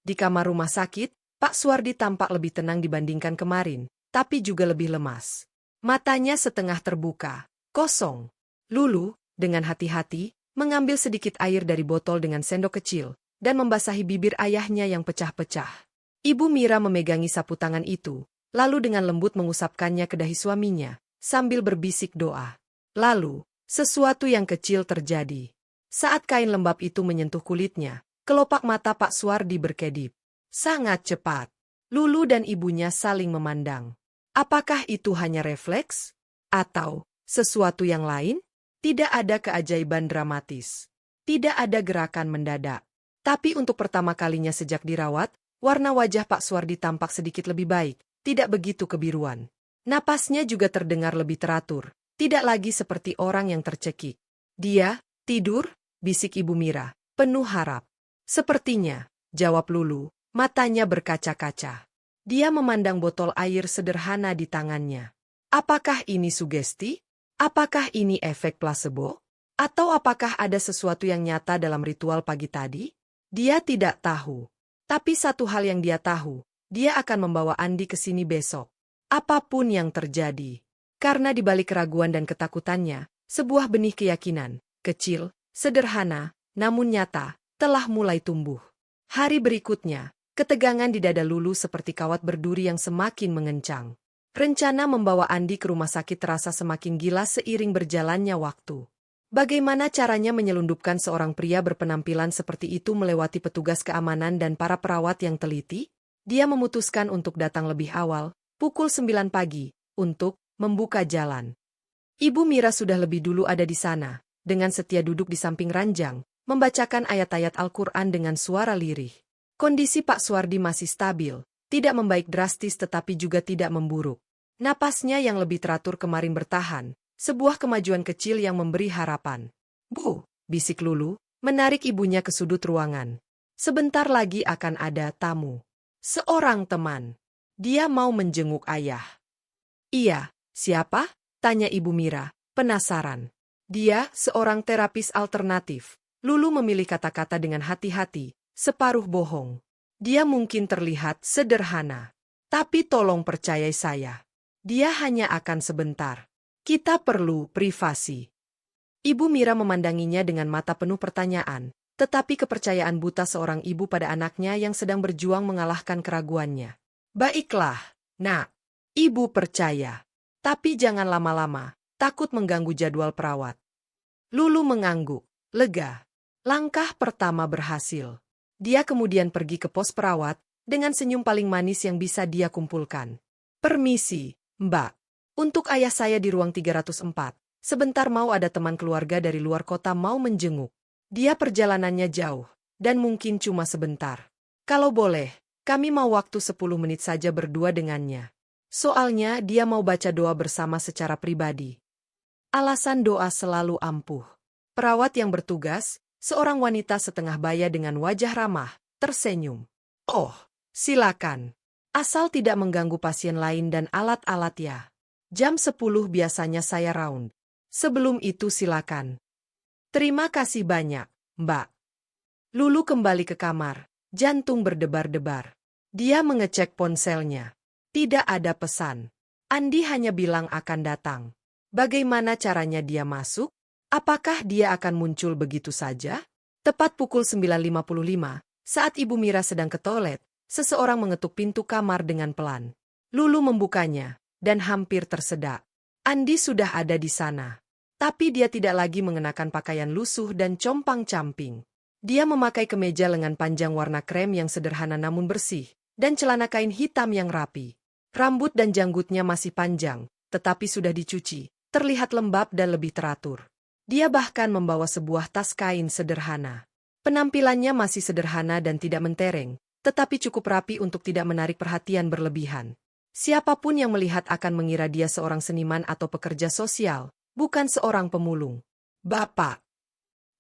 Di kamar rumah sakit, Pak Suwardi tampak lebih tenang dibandingkan kemarin, tapi juga lebih lemas. Matanya setengah terbuka, kosong. Lulu, dengan hati-hati, mengambil sedikit air dari botol dengan sendok kecil, dan membasahi bibir ayahnya yang pecah-pecah. Ibu Mira memegangi sapu tangan itu, lalu dengan lembut mengusapkannya ke dahi suaminya, sambil berbisik doa. Lalu, sesuatu yang kecil terjadi. Saat kain lembab itu menyentuh kulitnya, kelopak mata Pak Suwardi berkedip. Sangat cepat. Lulu dan ibunya saling memandang. Apakah itu hanya refleks? Atau sesuatu yang lain? Tidak ada keajaiban dramatis. Tidak ada gerakan mendadak. Tapi untuk pertama kalinya sejak dirawat, warna wajah Pak Suwardi tampak sedikit lebih baik, tidak begitu kebiruan. Napasnya juga terdengar lebih teratur, tidak lagi seperti orang yang tercekik. "Dia tidur?" bisik Ibu Mira, penuh harap. "Sepertinya," jawab Lulu, matanya berkaca-kaca. Dia memandang botol air sederhana di tangannya. Apakah ini sugesti? Apakah ini efek plasebo? Atau apakah ada sesuatu yang nyata dalam ritual pagi tadi? Dia tidak tahu. Tapi satu hal yang dia tahu, dia akan membawa Andi ke sini besok. Apapun yang terjadi. Karena di balik keraguan dan ketakutannya, sebuah benih keyakinan, kecil, sederhana, namun nyata, telah mulai tumbuh. Hari berikutnya, ketegangan di dada Lulu seperti kawat berduri yang semakin mengencang. Rencana membawa Andi ke rumah sakit terasa semakin gila seiring berjalannya waktu. Bagaimana caranya menyelundupkan seorang pria berpenampilan seperti itu melewati petugas keamanan dan para perawat yang teliti? Dia memutuskan untuk datang lebih awal, pukul 9 pagi, untuk membuka jalan. Ibu Mira sudah lebih dulu ada di sana, dengan setia duduk di samping ranjang, membacakan ayat-ayat Al-Quran dengan suara lirih. Kondisi Pak Suwardi masih stabil, tidak membaik drastis tetapi juga tidak memburuk. Napasnya yang lebih teratur kemarin bertahan, sebuah kemajuan kecil yang memberi harapan. "Bu," bisik Lulu, menarik ibunya ke sudut ruangan. "Sebentar lagi akan ada tamu. Seorang teman. Dia mau menjenguk ayah." "Iya, siapa?" tanya Ibu Mira, penasaran. "Dia seorang terapis alternatif." Lulu memilih kata-kata dengan hati-hati, separuh bohong. "Dia mungkin terlihat sederhana. Tapi tolong percayai saya. Dia hanya akan sebentar. Kita perlu privasi." Ibu Mira memandanginya dengan mata penuh pertanyaan, tetapi kepercayaan buta seorang ibu pada anaknya yang sedang berjuang mengalahkan keraguannya. "Baiklah, Nak. Ibu percaya. Tapi jangan lama-lama, takut mengganggu jadwal perawat." Lulu mengangguk, lega. Langkah pertama berhasil. Dia kemudian pergi ke pos perawat, dengan senyum paling manis yang bisa dia kumpulkan. "Permisi, Mbak. Untuk ayah saya di ruang 304. Sebentar mau ada teman keluarga dari luar kota mau menjenguk. Dia perjalanannya jauh, dan mungkin cuma sebentar. Kalau boleh, kami mau waktu 10 menit saja berdua dengannya. Soalnya dia mau baca doa bersama secara pribadi." Alasan doa selalu ampuh. Perawat yang bertugas, seorang wanita setengah baya dengan wajah ramah, tersenyum. "Oh, silakan. Asal tidak mengganggu pasien lain dan alat-alat ya. Jam 10 biasanya saya round. Sebelum itu silakan." "Terima kasih banyak, Mbak." Lulu kembali ke kamar, jantung berdebar-debar. Dia mengecek ponselnya. Tidak ada pesan. Andi hanya bilang akan datang. Bagaimana caranya dia masuk? Apakah dia akan muncul begitu saja? Tepat pukul 9.55, saat Ibu Mira sedang ke toilet, seseorang mengetuk pintu kamar dengan pelan. Lulu membukanya, dan hampir tersedak. Andi sudah ada di sana. Tapi dia tidak lagi mengenakan pakaian lusuh dan compang-camping. Dia memakai kemeja lengan panjang warna krem yang sederhana namun bersih, dan celana kain hitam yang rapi. Rambut dan janggutnya masih panjang, tetapi sudah dicuci, terlihat lembab dan lebih teratur. Dia bahkan membawa sebuah tas kain sederhana. Penampilannya masih sederhana dan tidak mentereng, tetapi cukup rapi untuk tidak menarik perhatian berlebihan. Siapapun yang melihat akan mengira dia seorang seniman atau pekerja sosial, bukan seorang pemulung. Bapak.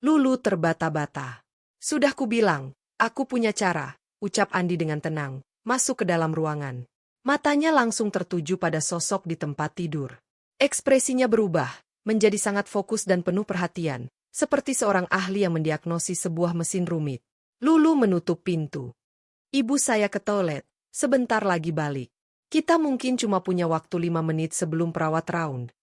Lulu terbata-bata. Sudah kubilang, aku punya cara, ucap Andi dengan tenang, masuk ke dalam ruangan. Matanya langsung tertuju pada sosok di tempat tidur. Ekspresinya berubah, menjadi sangat fokus dan penuh perhatian, seperti seorang ahli yang mendiagnosis sebuah mesin rumit. Lulu menutup pintu. Ibu saya ke toilet, sebentar lagi balik. Kita mungkin cuma punya waktu 5 menit sebelum perawat round.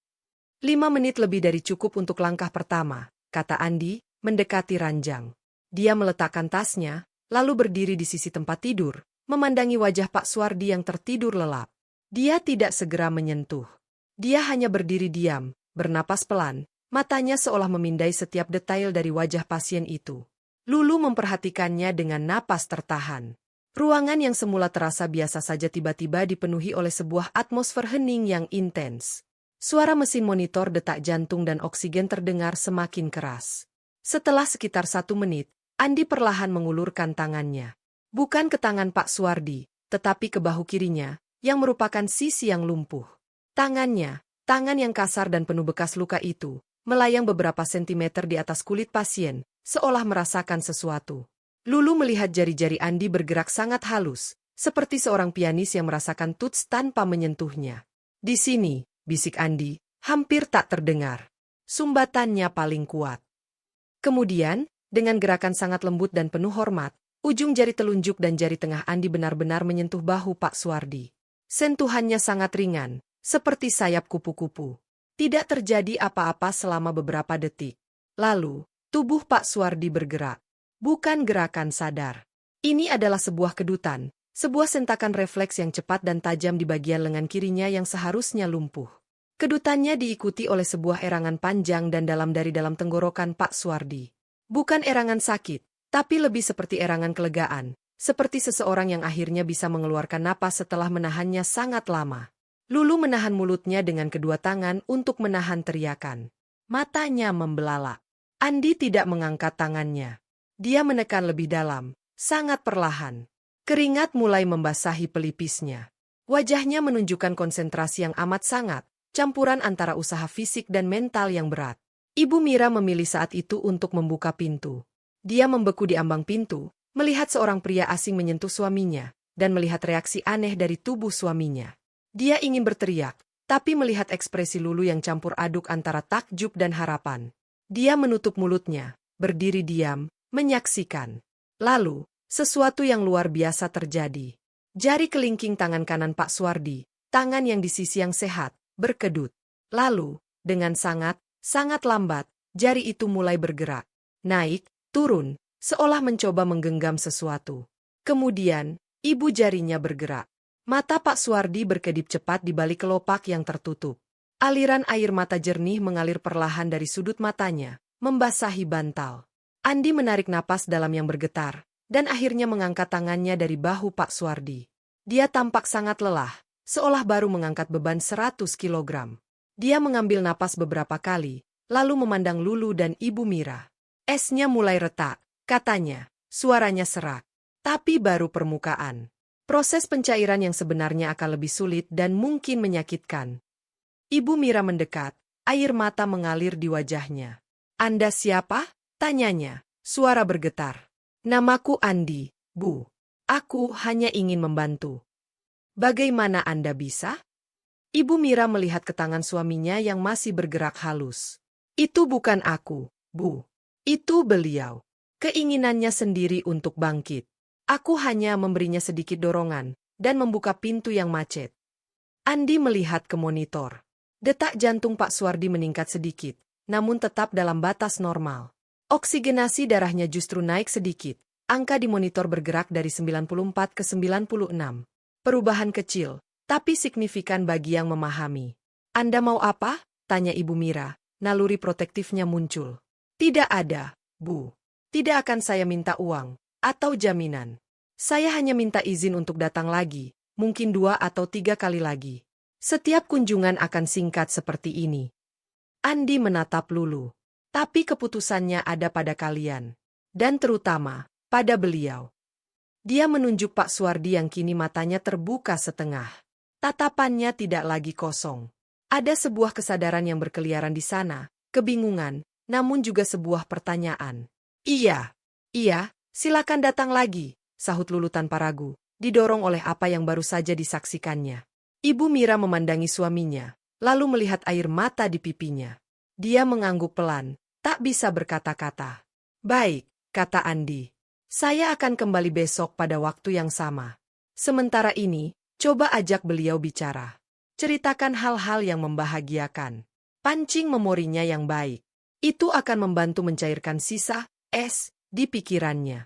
5 menit lebih dari cukup untuk langkah pertama, kata Andi, mendekati ranjang. Dia meletakkan tasnya, lalu berdiri di sisi tempat tidur, memandangi wajah Pak Suwardi yang tertidur lelap. Dia tidak segera menyentuh. Dia hanya berdiri diam, bernapas pelan, matanya seolah memindai setiap detail dari wajah pasien itu. Lulu memperhatikannya dengan napas tertahan. Ruangan yang semula terasa biasa saja tiba-tiba dipenuhi oleh sebuah atmosfer hening yang intens. Suara mesin monitor detak jantung dan oksigen terdengar semakin keras. Setelah sekitar 1 menit, Andi perlahan mengulurkan tangannya. Bukan ke tangan Pak Suwardi, tetapi ke bahu kirinya, yang merupakan sisi yang lumpuh. Tangannya, tangan yang kasar dan penuh bekas luka itu, melayang beberapa sentimeter di atas kulit pasien, seolah merasakan sesuatu. Lulu melihat jari-jari Andi bergerak sangat halus, seperti seorang pianis yang merasakan tuts tanpa menyentuhnya. Di sini, bisik Andi, hampir tak terdengar. Sumbatannya paling kuat. Kemudian, dengan gerakan sangat lembut dan penuh hormat, ujung jari telunjuk dan jari tengah Andi benar-benar menyentuh bahu Pak Suwardi. Sentuhannya sangat ringan, seperti sayap kupu-kupu. Tidak terjadi apa-apa selama beberapa detik. Lalu, tubuh Pak Suwardi bergerak. Bukan gerakan sadar. Ini adalah sebuah kedutan, sebuah sentakan refleks yang cepat dan tajam di bagian lengan kirinya yang seharusnya lumpuh. Kedutannya diikuti oleh sebuah erangan panjang dan dalam dari dalam tenggorokan Pak Suwardi. Bukan erangan sakit, tapi lebih seperti erangan kelegaan, seperti seseorang yang akhirnya bisa mengeluarkan napas setelah menahannya sangat lama. Lulu menahan mulutnya dengan kedua tangan untuk menahan teriakan. Matanya membelalak. Andi tidak mengangkat tangannya. Dia menekan lebih dalam, sangat perlahan. Keringat mulai membasahi pelipisnya. Wajahnya menunjukkan konsentrasi yang amat sangat, campuran antara usaha fisik dan mental yang berat. Ibu Mira memilih saat itu untuk membuka pintu. Dia membeku di ambang pintu, melihat seorang pria asing menyentuh suaminya, dan melihat reaksi aneh dari tubuh suaminya. Dia ingin berteriak, tapi melihat ekspresi Lulu yang campur aduk antara takjub dan harapan. Dia menutup mulutnya, berdiri diam, menyaksikan. Lalu, sesuatu yang luar biasa terjadi. Jari kelingking tangan kanan Pak Suwardi, tangan yang di sisi yang sehat, berkedut. Lalu, dengan sangat lambat, jari itu mulai bergerak. Naik, turun, seolah mencoba menggenggam sesuatu. Kemudian, ibu jarinya bergerak. Mata Pak Suwardi berkedip cepat di balik kelopak yang tertutup. Aliran air mata jernih mengalir perlahan dari sudut matanya, membasahi bantal. Andi menarik napas dalam yang bergetar, dan akhirnya mengangkat tangannya dari bahu Pak Suwardi. Dia tampak sangat lelah, seolah baru mengangkat beban 100 kilogram. Dia mengambil napas beberapa kali, lalu memandang Lulu dan Ibu Mira. Esnya mulai retak, katanya, suaranya serak. Tapi baru permukaan. Proses pencairan yang sebenarnya akan lebih sulit dan mungkin menyakitkan. Ibu Mira mendekat, air mata mengalir di wajahnya. Anda siapa? Tanyanya, suara bergetar. Namaku Andi, Bu. Aku hanya ingin membantu. Bagaimana Anda bisa? Ibu Mira melihat ke tangan suaminya yang masih bergerak halus. Itu bukan aku, Bu. Itu beliau. Keinginannya sendiri untuk bangkit. Aku hanya memberinya sedikit dorongan, dan membuka pintu yang macet. Andi melihat ke monitor. Detak jantung Pak Suwardi meningkat sedikit, namun tetap dalam batas normal. Oksigenasi darahnya justru naik sedikit, angka di monitor bergerak dari 94 ke 96. Perubahan kecil, tapi signifikan bagi yang memahami. Anda mau apa? Tanya Ibu Mira, naluri protektifnya muncul. Tidak ada, Bu. Tidak akan saya minta uang atau jaminan. Saya hanya minta izin untuk datang lagi, mungkin 2 atau 3 kali lagi. Setiap kunjungan akan singkat seperti ini. Andi menatap Lulu. Tapi keputusannya ada pada kalian. Dan terutama, pada beliau. Dia menunjuk Pak Suwardi yang kini matanya terbuka setengah. Tatapannya tidak lagi kosong. Ada sebuah kesadaran yang berkeliaran di sana, kebingungan, namun juga sebuah pertanyaan. Iya, silakan datang lagi, sahut Lulu tanpa ragu, didorong oleh apa yang baru saja disaksikannya. Ibu Mira memandangi suaminya, lalu melihat air mata di pipinya. Dia mengangguk pelan, tak bisa berkata-kata. Baik, kata Andi. Saya akan kembali besok pada waktu yang sama. Sementara ini, coba ajak beliau bicara. Ceritakan hal-hal yang membahagiakan. Pancing memorinya yang baik. Itu akan membantu mencairkan sisa es di pikirannya.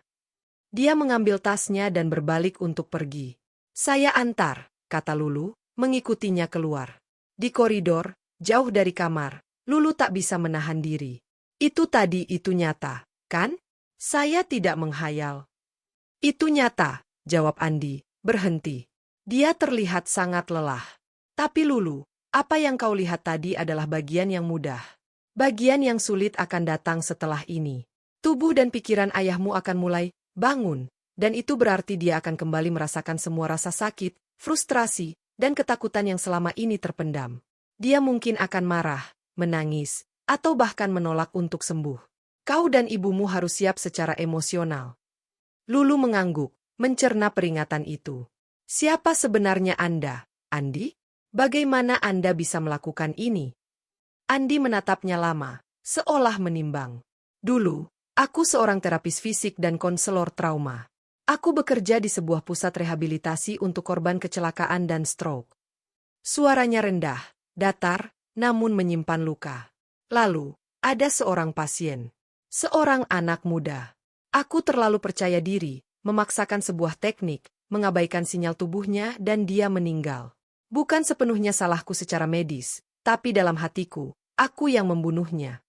Dia mengambil tasnya dan berbalik untuk pergi. Saya antar, kata Lulu, mengikutinya keluar. Di koridor, jauh dari kamar, Lulu tak bisa menahan diri. Itu tadi itu nyata, kan? Saya tidak menghayal. Itu nyata, jawab Andi, berhenti. Dia terlihat sangat lelah. Tapi Lulu, apa yang kau lihat tadi adalah bagian yang mudah. Bagian yang sulit akan datang setelah ini. Tubuh dan pikiran ayahmu akan mulai bangun, dan itu berarti dia akan kembali merasakan semua rasa sakit, frustrasi, dan ketakutan yang selama ini terpendam. Dia mungkin akan marah, menangis, atau bahkan menolak untuk sembuh. Kau dan ibumu harus siap secara emosional. Lulu mengangguk, mencerna peringatan itu. Siapa sebenarnya Anda, Andi? Bagaimana Anda bisa melakukan ini? Andi menatapnya lama, seolah menimbang. Dulu, aku seorang terapis fisik dan konselor trauma. Aku bekerja di sebuah pusat rehabilitasi untuk korban kecelakaan dan stroke. Suaranya rendah, datar, namun menyimpan luka. Lalu, ada seorang pasien. Seorang anak muda. Aku terlalu percaya diri, memaksakan sebuah teknik, mengabaikan sinyal tubuhnya dan dia meninggal. Bukan sepenuhnya salahku secara medis, tapi dalam hatiku, aku yang membunuhnya.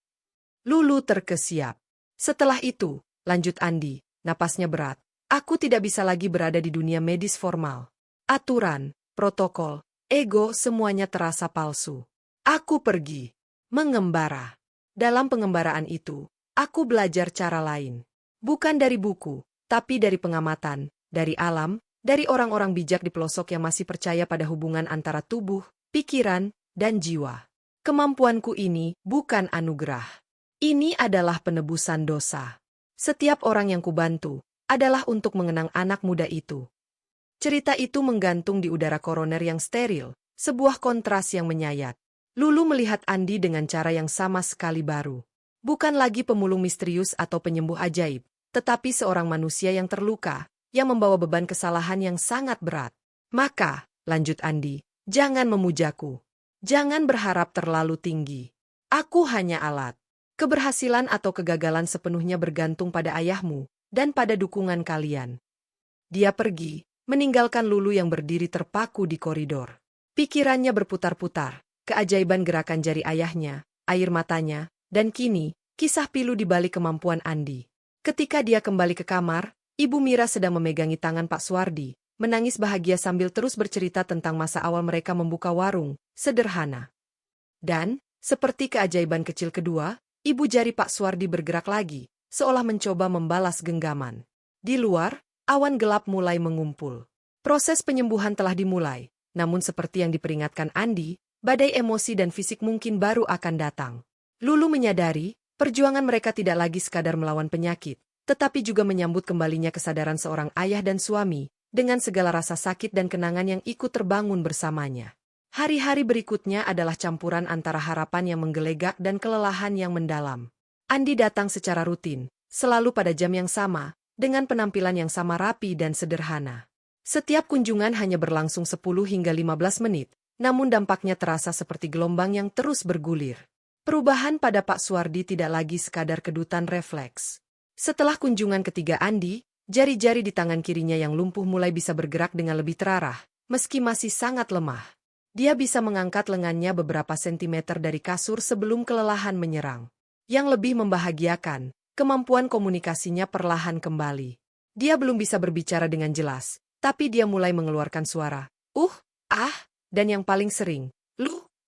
Lulu terkesiap. Setelah itu, lanjut Andi, napasnya berat. Aku tidak bisa lagi berada di dunia medis formal. Aturan, protokol, ego semuanya terasa palsu. Aku pergi, mengembara. Dalam pengembaraan itu, aku belajar cara lain. Bukan dari buku, tapi dari pengamatan, dari alam, dari orang-orang bijak di pelosok yang masih percaya pada hubungan antara tubuh, pikiran, dan jiwa. Kemampuanku ini bukan anugerah. Ini adalah penebusan dosa. Setiap orang yang kubantu adalah untuk mengenang anak muda itu. Cerita itu menggantung di udara koroner yang steril, sebuah kontras yang menyayat. Lulu melihat Andi dengan cara yang sama sekali baru. Bukan lagi pemulung misterius atau penyembuh ajaib, tetapi seorang manusia yang terluka, yang membawa beban kesalahan yang sangat berat. Maka, lanjut Andi, jangan memujaku. Jangan berharap terlalu tinggi. Aku hanya alat. Keberhasilan atau kegagalan sepenuhnya bergantung pada ayahmu, dan pada dukungan kalian. Dia pergi, meninggalkan Lulu yang berdiri terpaku di koridor. Pikirannya berputar-putar, keajaiban gerakan jari ayahnya, air matanya, dan kini, kisah pilu di balik kemampuan Andi. Ketika dia kembali ke kamar, Ibu Mira sedang memegangi tangan Pak Suwardi, menangis bahagia sambil terus bercerita tentang masa awal mereka membuka warung, sederhana. Dan, seperti keajaiban kecil kedua, ibu jari Pak Suwardi bergerak lagi, seolah mencoba membalas genggaman. Di luar, awan gelap mulai mengumpul. Proses penyembuhan telah dimulai, namun seperti yang diperingatkan Andi, badai emosi dan fisik mungkin baru akan datang. Lulu menyadari, perjuangan mereka tidak lagi sekadar melawan penyakit, tetapi juga menyambut kembalinya kesadaran seorang ayah dan suami, dengan segala rasa sakit dan kenangan yang ikut terbangun bersamanya. Hari-hari berikutnya adalah campuran antara harapan yang menggelegak dan kelelahan yang mendalam. Andi datang secara rutin, selalu pada jam yang sama, dengan penampilan yang sama rapi dan sederhana. Setiap kunjungan hanya berlangsung 10 hingga 15 menit, namun dampaknya terasa seperti gelombang yang terus bergulir. Perubahan pada Pak Suwardi tidak lagi sekadar kedutan refleks. Setelah kunjungan ketiga Andi, jari-jari di tangan kirinya yang lumpuh mulai bisa bergerak dengan lebih terarah, meski masih sangat lemah. Dia bisa mengangkat lengannya beberapa sentimeter dari kasur sebelum kelelahan menyerang. Yang lebih membahagiakan, kemampuan komunikasinya perlahan kembali. Dia belum bisa berbicara dengan jelas, tapi dia mulai mengeluarkan suara, dan yang paling sering,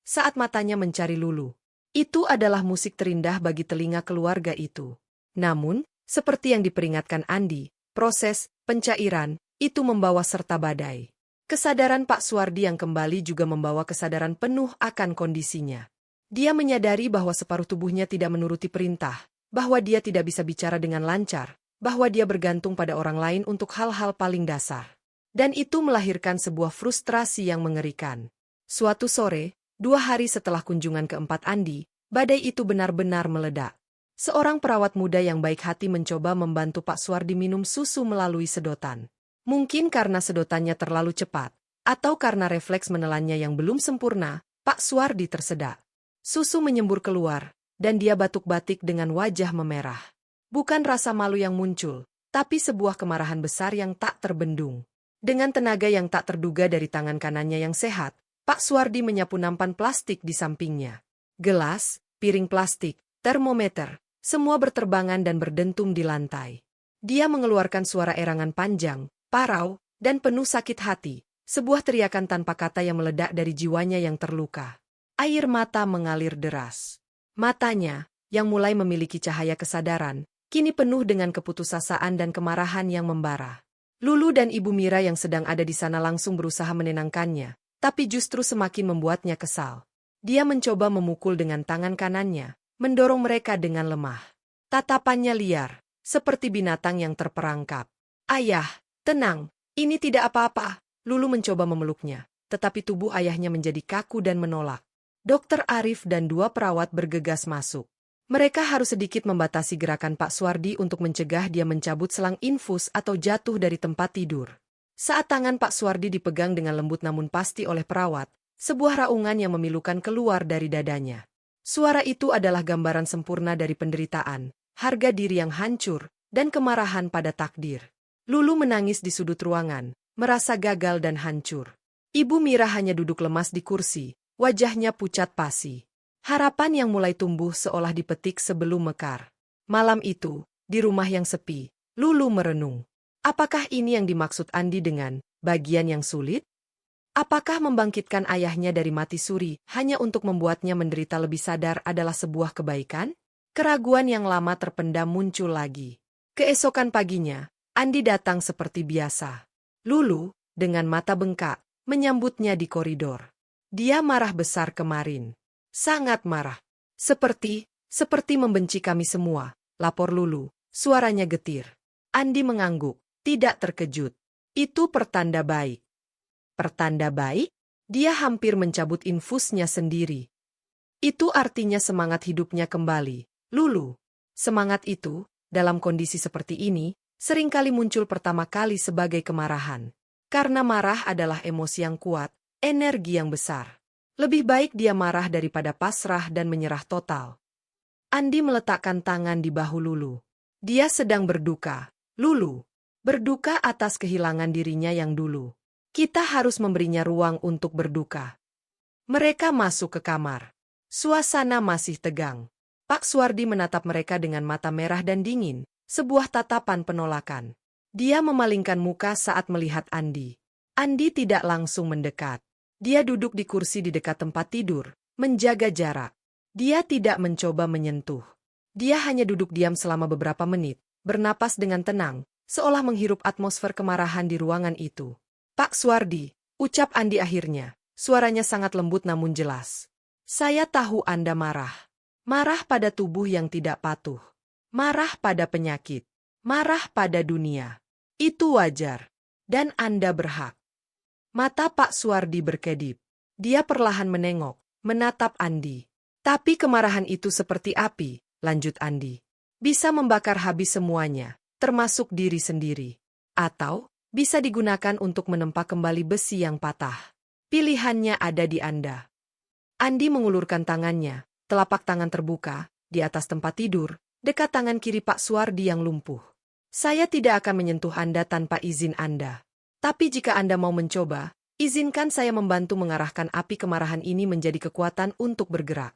saat matanya mencari Lulu. Itu adalah musik terindah bagi telinga keluarga itu. Namun, seperti yang diperingatkan Andi, Proses pencairan itu membawa serta badai. Kesadaran Pak Suwardi yang kembali juga membawa kesadaran penuh akan kondisinya. Dia menyadari bahwa separuh tubuhnya tidak menuruti perintah, bahwa dia tidak bisa bicara dengan lancar, bahwa dia bergantung pada orang lain untuk hal-hal paling dasar. Dan itu melahirkan sebuah frustrasi yang mengerikan. Suatu sore, 2 hari setelah kunjungan keempat Andi, badai itu benar-benar meledak. Seorang perawat muda yang baik hati mencoba membantu Pak Suwardi minum susu melalui sedotan. Mungkin karena sedotannya terlalu cepat, atau karena refleks menelannya yang belum sempurna, Pak Suwardi tersedak. Susu menyembur keluar, dan dia batuk-batik dengan wajah memerah. Bukan rasa malu yang muncul, tapi sebuah kemarahan besar yang tak terbendung. Dengan tenaga yang tak terduga dari tangan kanannya yang sehat, Pak Suwardi menyapu nampan plastik di sampingnya. Gelas, piring plastik, termometer, semua berterbangan dan berdentum di lantai. Dia mengeluarkan suara erangan panjang, parau, dan penuh sakit hati, sebuah teriakan tanpa kata yang meledak dari jiwanya yang terluka. Air mata mengalir deras. Matanya, yang mulai memiliki cahaya kesadaran, kini penuh dengan keputusasaan dan kemarahan yang membara. Lulu dan Ibu Mira yang sedang ada di sana langsung berusaha menenangkannya, tapi justru semakin membuatnya kesal. Dia mencoba memukul dengan tangan kanannya, mendorong mereka dengan lemah. Tatapannya liar, seperti binatang yang terperangkap. "Ayah, tenang, ini tidak apa-apa." Lulu mencoba memeluknya, tetapi tubuh ayahnya menjadi kaku dan menolak. Dokter Arif dan 2 perawat bergegas masuk. Mereka harus sedikit membatasi gerakan Pak Suwardi untuk mencegah dia mencabut selang infus atau jatuh dari tempat tidur. Saat tangan Pak Suwardi dipegang dengan lembut namun pasti oleh perawat, sebuah raungan yang memilukan keluar dari dadanya. Suara itu adalah gambaran sempurna dari penderitaan, harga diri yang hancur, dan kemarahan pada takdir. Lulu menangis di sudut ruangan, merasa gagal dan hancur. Ibu Mira hanya duduk lemas di kursi, wajahnya pucat pasi. Harapan yang mulai tumbuh seolah dipetik sebelum mekar. Malam itu, di rumah yang sepi, Lulu merenung. Apakah ini yang dimaksud Andi dengan bagian yang sulit? Apakah membangkitkan ayahnya dari mati suri hanya untuk membuatnya menderita lebih sadar adalah sebuah kebaikan? Keraguan yang lama terpendam muncul lagi. Keesokan paginya, Andi datang seperti biasa. Lulu, dengan mata bengkak, menyambutnya di koridor. Dia marah besar kemarin. Sangat marah. Seperti membenci kami semua, lapor Lulu, suaranya getir. Andi mengangguk, tidak terkejut. Itu pertanda baik. Pertanda baik? Dia hampir mencabut infusnya sendiri. Itu artinya semangat hidupnya kembali. Lulu, semangat itu, dalam kondisi seperti ini, seringkali muncul pertama kali sebagai kemarahan. Karena marah adalah emosi yang kuat, energi yang besar. Lebih baik dia marah daripada pasrah dan menyerah total. Andi meletakkan tangan di bahu Lulu. Dia sedang berduka. Lulu, berduka atas kehilangan dirinya yang dulu. Kita harus memberinya ruang untuk berduka. Mereka masuk ke kamar. Suasana masih tegang. Pak Suwardi menatap mereka dengan mata merah dan dingin, sebuah tatapan penolakan. Dia memalingkan muka saat melihat Andi. Andi tidak langsung mendekat. Dia duduk di kursi di dekat tempat tidur, menjaga jarak. Dia tidak mencoba menyentuh. Dia hanya duduk diam selama beberapa menit, bernapas dengan tenang, seolah menghirup atmosfer kemarahan di ruangan itu. "Pak Suwardi," ucap Andi akhirnya, suaranya sangat lembut namun jelas. "Saya tahu Anda marah. Marah pada tubuh yang tidak patuh. Marah pada penyakit. Marah pada dunia. Itu wajar. Dan Anda berhak." Mata Pak Suwardi berkedip. Dia perlahan menengok, menatap Andi. "Tapi kemarahan itu seperti api," lanjut Andi. "Bisa membakar habis semuanya, termasuk diri sendiri. Atau, bisa digunakan untuk menempa kembali besi yang patah. Pilihannya ada di Anda." Andi mengulurkan tangannya, telapak tangan terbuka, di atas tempat tidur, dekat tangan kiri Pak Suwardi yang lumpuh. "Saya tidak akan menyentuh Anda tanpa izin Anda. Tapi jika Anda mau mencoba, izinkan saya membantu mengarahkan api kemarahan ini menjadi kekuatan untuk bergerak."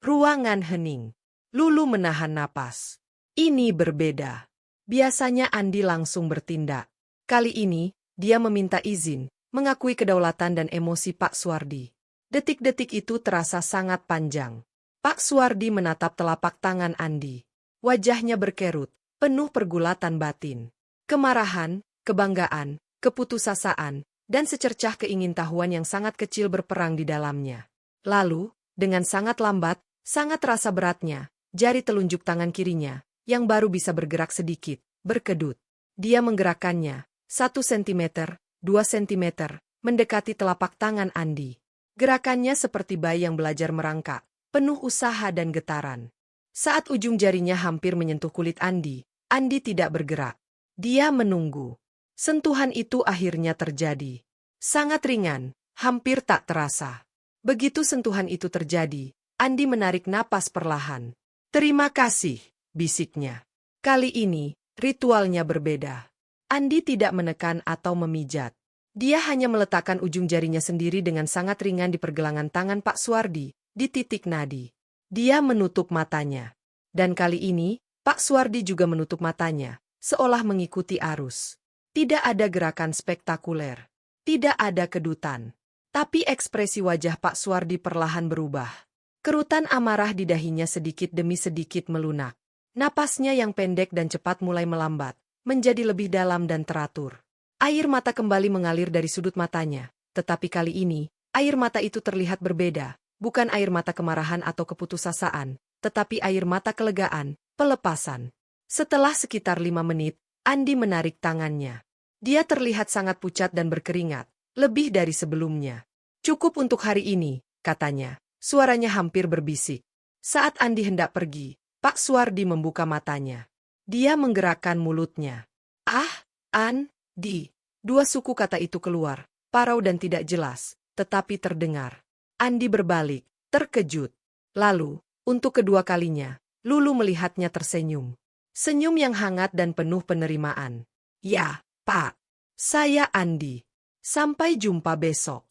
Ruangan hening. Lulu menahan napas. Ini berbeda. Biasanya Andi langsung bertindak. Kali ini, dia meminta izin, mengakui kedaulatan dan emosi Pak Suwardi. Detik-detik itu terasa sangat panjang. Pak Suwardi menatap telapak tangan Andi. Wajahnya berkerut, penuh pergulatan batin. Kemarahan, kebanggaan, keputusasaan, dan secercah keingintahuan yang sangat kecil berperang di dalamnya. Lalu, dengan sangat lambat, sangat terasa beratnya, jari telunjuk tangan kirinya, yang baru bisa bergerak sedikit, berkedut. Dia menggerakkannya, 1 sentimeter, 2 sentimeter, mendekati telapak tangan Andi. Gerakannya seperti bayi yang belajar merangkak, penuh usaha dan getaran. Saat ujung jarinya hampir menyentuh kulit Andi tidak bergerak. Dia menunggu. Sentuhan itu akhirnya terjadi. Sangat ringan, hampir tak terasa. Begitu sentuhan itu terjadi, Andi menarik napas perlahan. "Terima kasih," bisiknya. Kali ini, ritualnya berbeda. Andi tidak menekan atau memijat. Dia hanya meletakkan ujung jarinya sendiri dengan sangat ringan di pergelangan tangan Pak Suwardi, di titik nadi. Dia menutup matanya. Dan kali ini, Pak Suwardi juga menutup matanya, seolah mengikuti arus. Tidak ada gerakan spektakuler. Tidak ada kedutan. Tapi ekspresi wajah Pak Suwardi perlahan berubah. Kerutan amarah di dahinya sedikit demi sedikit melunak. Napasnya yang pendek dan cepat mulai melambat, menjadi lebih dalam dan teratur. Air mata kembali mengalir dari sudut matanya, tetapi kali ini, air mata itu terlihat berbeda, bukan air mata kemarahan atau keputusasaan, tetapi air mata kelegaan, pelepasan. Setelah sekitar 5 menit, Andi menarik tangannya. Dia terlihat sangat pucat dan berkeringat, lebih dari sebelumnya. "Cukup untuk hari ini," katanya. Suaranya hampir berbisik. Saat Andi hendak pergi, Pak Suwardi membuka matanya. Dia menggerakkan mulutnya. "Ah, Andi." 2 suku kata itu keluar, parau dan tidak jelas, tetapi terdengar. Andi berbalik, terkejut. Lalu, untuk kedua kalinya, Lulu melihatnya tersenyum. Senyum yang hangat dan penuh penerimaan. "Ya, Pak. Saya Andi. Sampai jumpa besok."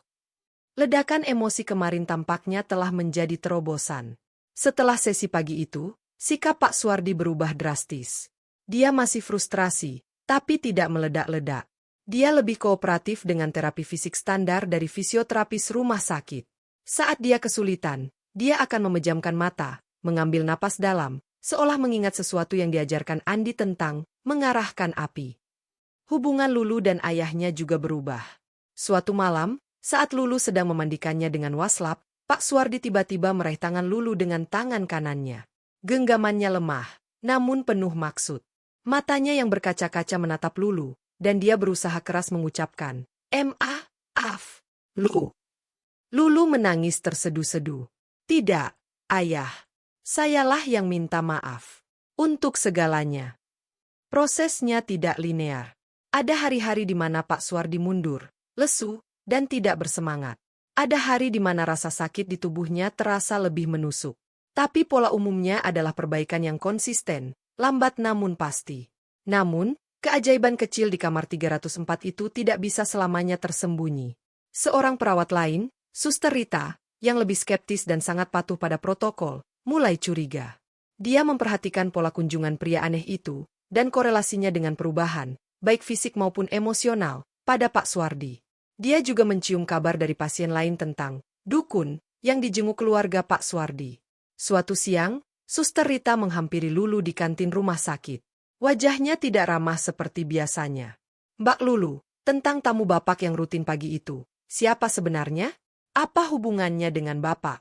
Ledakan emosi kemarin tampaknya telah menjadi terobosan. Setelah sesi pagi itu, sikap Pak Suwardi berubah drastis. Dia masih frustrasi, tapi tidak meledak-ledak. Dia lebih kooperatif dengan terapi fisik standar dari fisioterapis rumah sakit. Saat dia kesulitan, dia akan memejamkan mata, mengambil napas dalam, seolah mengingat sesuatu yang diajarkan Andi tentang mengarahkan api. Hubungan Lulu dan ayahnya juga berubah. Suatu malam, saat Lulu sedang memandikannya dengan waslap, Pak Suwardi tiba-tiba meraih tangan Lulu dengan tangan kanannya. Genggamannya lemah, namun penuh maksud. Matanya yang berkaca-kaca menatap Lulu, dan dia berusaha keras mengucapkan, "Maaf, Lulu." Lulu menangis terseduh-seduh. "Tidak, Ayah. Sayalah yang minta maaf. Untuk segalanya." Prosesnya tidak linear. Ada hari-hari di mana Pak Suwardi mundur, lesu, dan tidak bersemangat. Ada hari di mana rasa sakit di tubuhnya terasa lebih menusuk. Tapi pola umumnya adalah perbaikan yang konsisten, lambat namun pasti. Namun, keajaiban kecil di kamar 304 itu tidak bisa selamanya tersembunyi. Seorang perawat lain, Suster Rita, yang lebih skeptis dan sangat patuh pada protokol, mulai curiga. Dia memperhatikan pola kunjungan pria aneh itu, dan korelasinya dengan perubahan, baik fisik maupun emosional, pada Pak Suwardi. Dia juga mencium kabar dari pasien lain tentang dukun yang dijenguk keluarga Pak Suwardi. Suatu siang, Suster Rita menghampiri Lulu di kantin rumah sakit. Wajahnya tidak ramah seperti biasanya. "Mbak Lulu, tentang tamu Bapak yang rutin pagi itu, siapa sebenarnya? Apa hubungannya dengan Bapak?"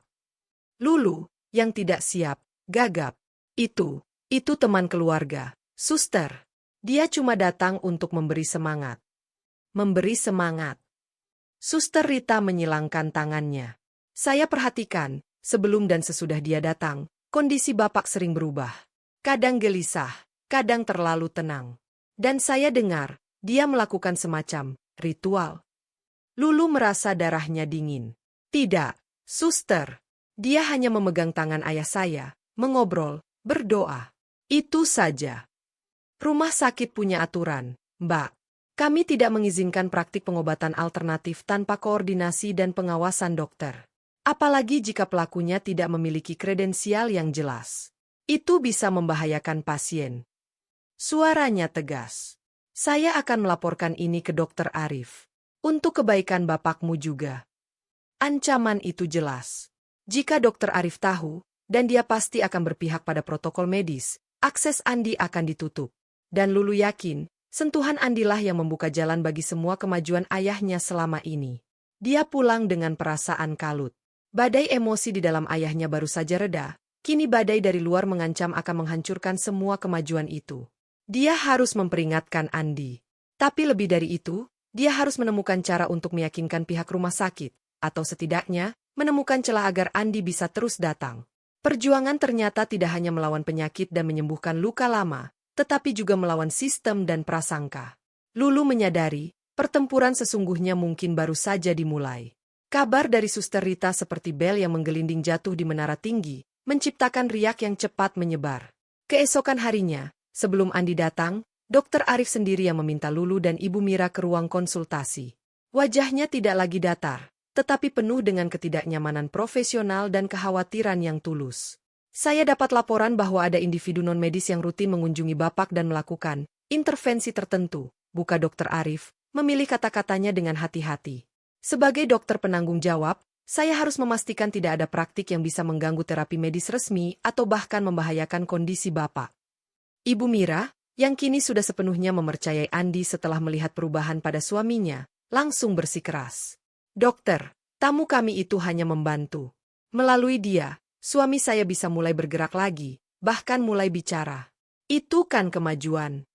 Lulu, yang tidak siap, gagap. Itu teman keluarga, Suster. Dia cuma datang untuk memberi semangat." "Memberi semangat?" Suster Rita menyilangkan tangannya. "Saya perhatikan, sebelum dan sesudah dia datang, kondisi Bapak sering berubah. Kadang gelisah, kadang terlalu tenang. Dan saya dengar, dia melakukan semacam ritual." Lulu merasa darahnya dingin. "Tidak, Suster. Dia hanya memegang tangan ayah saya, mengobrol, berdoa. Itu saja." "Rumah sakit punya aturan, Mbak. Kami tidak mengizinkan praktik pengobatan alternatif tanpa koordinasi dan pengawasan dokter. Apalagi jika pelakunya tidak memiliki kredensial yang jelas. Itu bisa membahayakan pasien." Suaranya tegas. "Saya akan melaporkan ini ke Dokter Arif. Untuk kebaikan Bapakmu juga." Ancaman itu jelas. Jika Dokter Arif tahu, dan dia pasti akan berpihak pada protokol medis, akses Andi akan ditutup. Dan Lulu yakin, Sentuhan Andilah yang membuka jalan bagi semua kemajuan ayahnya selama ini. Dia pulang dengan perasaan kalut. Badai emosi di dalam ayahnya baru saja reda, kini badai dari luar mengancam akan menghancurkan semua kemajuan itu. Dia harus memperingatkan Andi. Tapi lebih dari itu, dia harus menemukan cara untuk meyakinkan pihak rumah sakit, atau setidaknya, menemukan celah agar Andi bisa terus datang. Perjuangan ternyata tidak hanya melawan penyakit dan menyembuhkan luka lama, tetapi juga melawan sistem dan prasangka. Lulu menyadari, pertempuran sesungguhnya mungkin baru saja dimulai. Kabar dari Suster Rita seperti bel yang menggelinding jatuh di menara tinggi, menciptakan riak yang cepat menyebar. Keesokan harinya, sebelum Andi datang, Dokter Arif sendiri yang meminta Lulu dan Ibu Mira ke ruang konsultasi. Wajahnya tidak lagi datar, tetapi penuh dengan ketidaknyamanan profesional dan kekhawatiran yang tulus. Saya dapat laporan bahwa ada individu non-medis yang rutin mengunjungi Bapak dan melakukan intervensi tertentu, buka Dokter Arif, memilih kata-katanya dengan hati-hati. Sebagai dokter penanggung jawab, saya harus memastikan tidak ada praktik yang bisa mengganggu terapi medis resmi atau bahkan membahayakan kondisi Bapak. Ibu Mira, yang kini sudah sepenuhnya mempercayai Andi setelah melihat perubahan pada suaminya, langsung bersikeras. Dokter, tamu kami itu hanya membantu. Melalui dia, suami saya bisa mulai bergerak lagi, bahkan mulai bicara. Itu kan kemajuan.